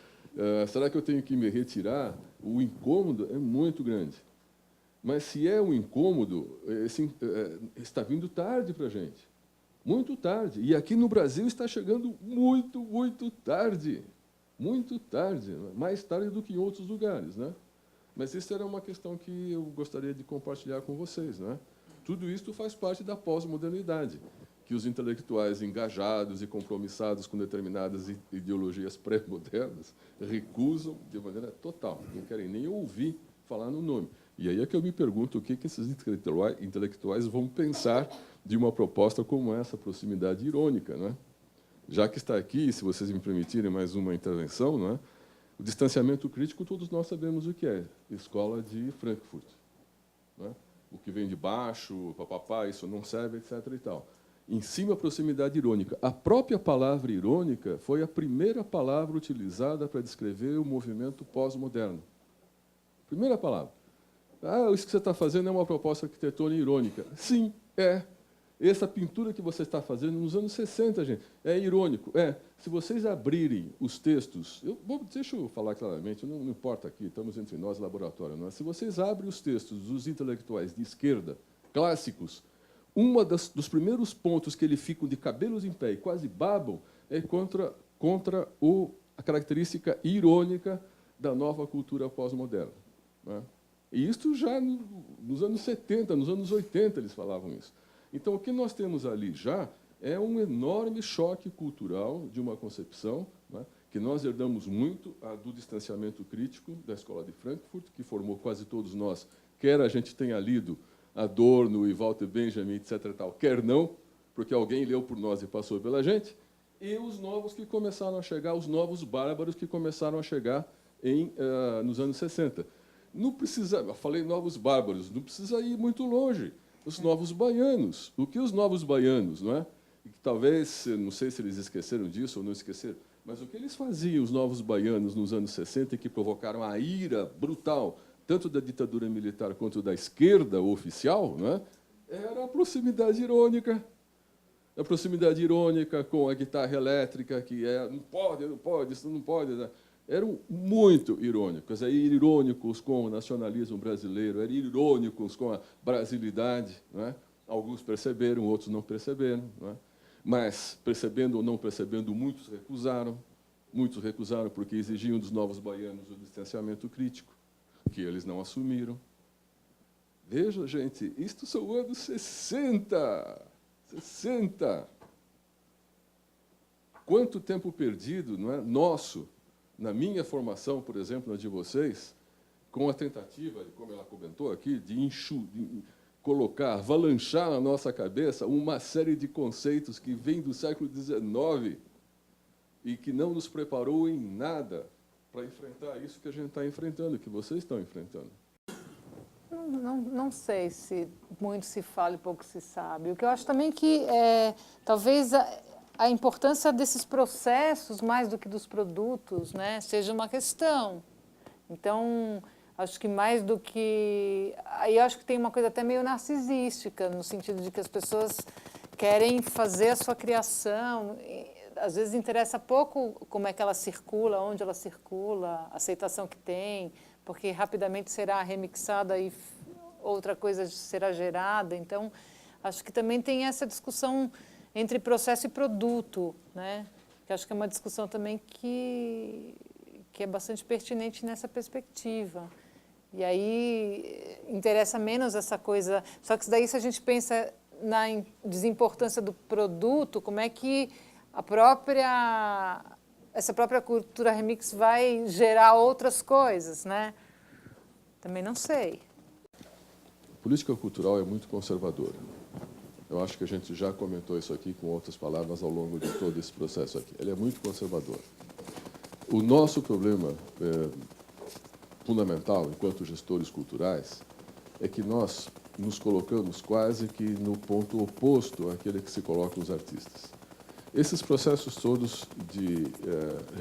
Será que eu tenho que me retirar? O incômodo é muito grande. Mas, se é um incômodo, está vindo tarde para a gente. Muito tarde. E aqui no Brasil está chegando muito, muito tarde. Muito tarde. Mais tarde do que em outros lugares, né? Mas isso era uma questão que eu gostaria de compartilhar com vocês, né? Tudo isso faz parte da pós-modernidade, que os intelectuais engajados e compromissados com determinadas ideologias pré-modernas recusam de maneira total, não querem nem ouvir falar no nome. E aí é que eu me pergunto o que esses intelectuais vão pensar de uma proposta como essa, proximidade irônica, né? Já que está aqui, se vocês me permitirem mais uma intervenção, né? O distanciamento crítico, todos nós sabemos o que é, escola de Frankfurt, né? O que vem de baixo, papapá, isso não serve, etc. e tal. Em cima, a proximidade irônica. A própria palavra irônica foi a primeira palavra utilizada para descrever o movimento pós-moderno. Primeira palavra. Isso que você está fazendo é uma proposta arquitetônica irônica. Sim, é. Essa pintura que você está fazendo nos anos 60, gente, é irônico. Se vocês abrirem os textos... deixa eu falar claramente, não importa aqui, estamos entre nós, laboratório. Não é? Se vocês abrem os textos dos intelectuais de esquerda, clássicos, dos primeiros pontos que eles ficam de cabelos em pé e quase babam é contra a característica irônica da nova cultura pós-moderna. Não é? E isso já nos anos 70, nos anos 80, eles falavam isso. Então, o que nós temos ali já é um enorme choque cultural de uma concepção, né, que nós herdamos muito do distanciamento crítico da Escola de Frankfurt, que formou quase todos nós, quer a gente tenha lido Adorno e Walter Benjamin, etc., tal, quer não, porque alguém leu por nós e passou pela gente, e os novos que começaram a chegar, os novos bárbaros que começaram a chegar nos anos 60. Não precisa, eu falei novos bárbaros, não precisa ir muito longe. Os novos baianos. O que os novos baianos, não é? E que talvez, não sei se eles esqueceram disso ou não esqueceram, mas o que eles faziam, os novos baianos, nos anos 60, que provocaram a ira brutal, tanto da ditadura militar quanto da esquerda oficial, não é? Era a proximidade irônica. A proximidade irônica com a guitarra elétrica, que não pode, isso não pode. Né? Eram muito irônicos, eram irônicos com o nacionalismo brasileiro, eram irônicos com a brasilidade. Não é? Alguns perceberam, outros não perceberam. Não é? Mas, percebendo ou não percebendo, muitos recusaram porque exigiam dos novos baianos o distanciamento crítico, que eles não assumiram. Veja, gente, isto são anos 60. 60. Quanto tempo perdido, não é? Nosso, na minha formação, por exemplo, na de vocês, com a tentativa, como ela comentou aqui, de colocar, avalanchar na nossa cabeça uma série de conceitos que vêm do século XIX e que não nos preparou em nada para enfrentar isso que a gente está enfrentando, que vocês estão enfrentando. Não sei se muito se fala e pouco se sabe. O que eu acho também que talvez a importância desses processos, mais do que dos produtos, né, seja uma questão. Então, acho que mais do que... Aí eu acho que tem uma coisa até meio narcisística, no sentido de que as pessoas querem fazer a sua criação. Às vezes interessa pouco como é que ela circula, onde ela circula, a aceitação que tem, porque rapidamente será remixada e outra coisa será gerada. Então, acho que também tem essa discussão entre processo e produto, né? Que acho que é uma discussão também que é bastante pertinente nessa perspectiva. E aí interessa menos essa coisa... Só que daí, se a gente pensa na desimportância do produto, como é que essa própria cultura remix vai gerar outras coisas, né? Também não sei. A política cultural é muito conservadora. Eu acho que a gente já comentou isso aqui com outras palavras ao longo de todo esse processo aqui. Ela é muito conservadora. O nosso problema fundamental, enquanto gestores culturais, é que nós nos colocamos quase que no ponto oposto àquele que se colocam os artistas. Esses processos todos de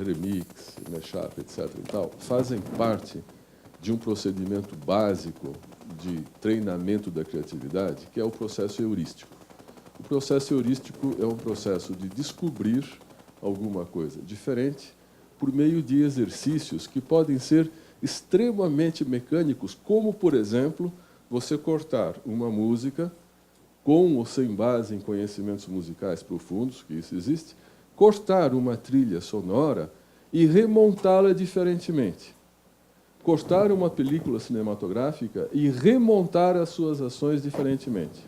remix, mashup, etc. e tal, fazem parte de um procedimento básico de treinamento da criatividade, que é o processo heurístico. O processo heurístico é um processo de descobrir alguma coisa diferente por meio de exercícios que podem ser extremamente mecânicos, como, por exemplo, você cortar uma música com ou sem base em conhecimentos musicais profundos, que isso existe, cortar uma trilha sonora e remontá-la diferentemente. Cortar uma película cinematográfica e remontar as suas ações diferentemente.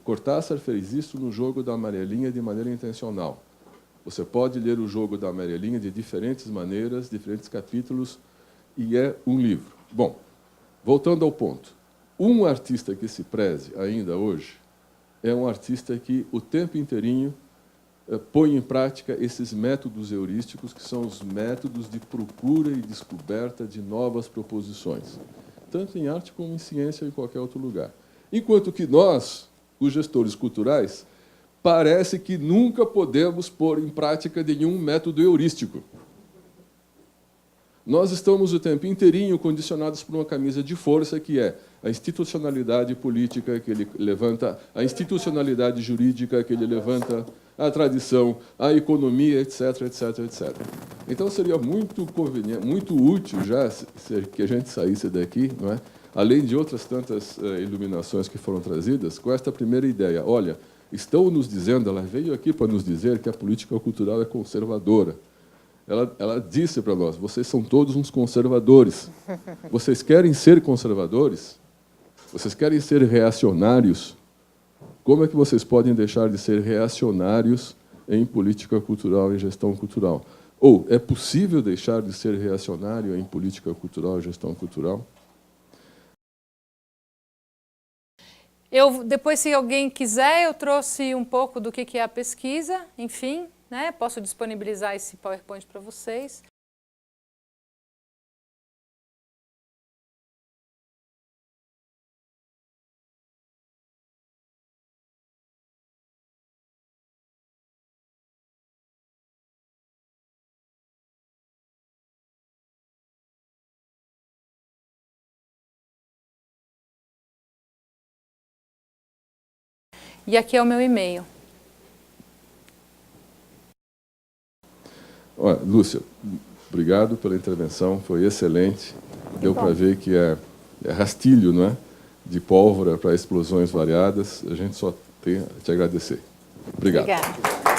Cortázar fez isso no Jogo da Amarelinha de maneira intencional. Você pode ler o Jogo da Amarelinha de diferentes maneiras, diferentes capítulos, e é um livro. Bom, voltando ao ponto. Um artista que se preze ainda hoje é um artista que o tempo inteirinho põe em prática esses métodos heurísticos, que são os métodos de procura e descoberta de novas proposições, tanto em arte como em ciência ou em qualquer outro lugar. Enquanto que nós, os gestores culturais, parece que nunca podemos pôr em prática nenhum método heurístico. Nós estamos o tempo inteirinho condicionados por uma camisa de força, que é a institucionalidade política que ele levanta, a institucionalidade jurídica que ele levanta, a tradição, a economia, etc., etc., etc. Então, seria muito conveniente, muito útil já que a gente saísse daqui, não é? Além de outras tantas iluminações que foram trazidas, com esta primeira ideia. Olha, estão nos dizendo, ela veio aqui para nos dizer que a política cultural é conservadora. Ela disse para nós, vocês são todos uns conservadores. Vocês querem ser conservadores? Vocês querem ser reacionários? Como é que vocês podem deixar de ser reacionários em política cultural e gestão cultural? Ou é possível deixar de ser reacionário em política cultural e gestão cultural? Depois, se alguém quiser, eu trouxe um pouco do que é a pesquisa, enfim, né? Posso disponibilizar esse PowerPoint para vocês. E aqui é o meu e-mail. Olha, Lúcia, obrigado pela intervenção, foi excelente. Deu para ver que é rastilho, não é? De pólvora para explosões variadas. A gente só tem a te agradecer. Obrigado. Obrigada.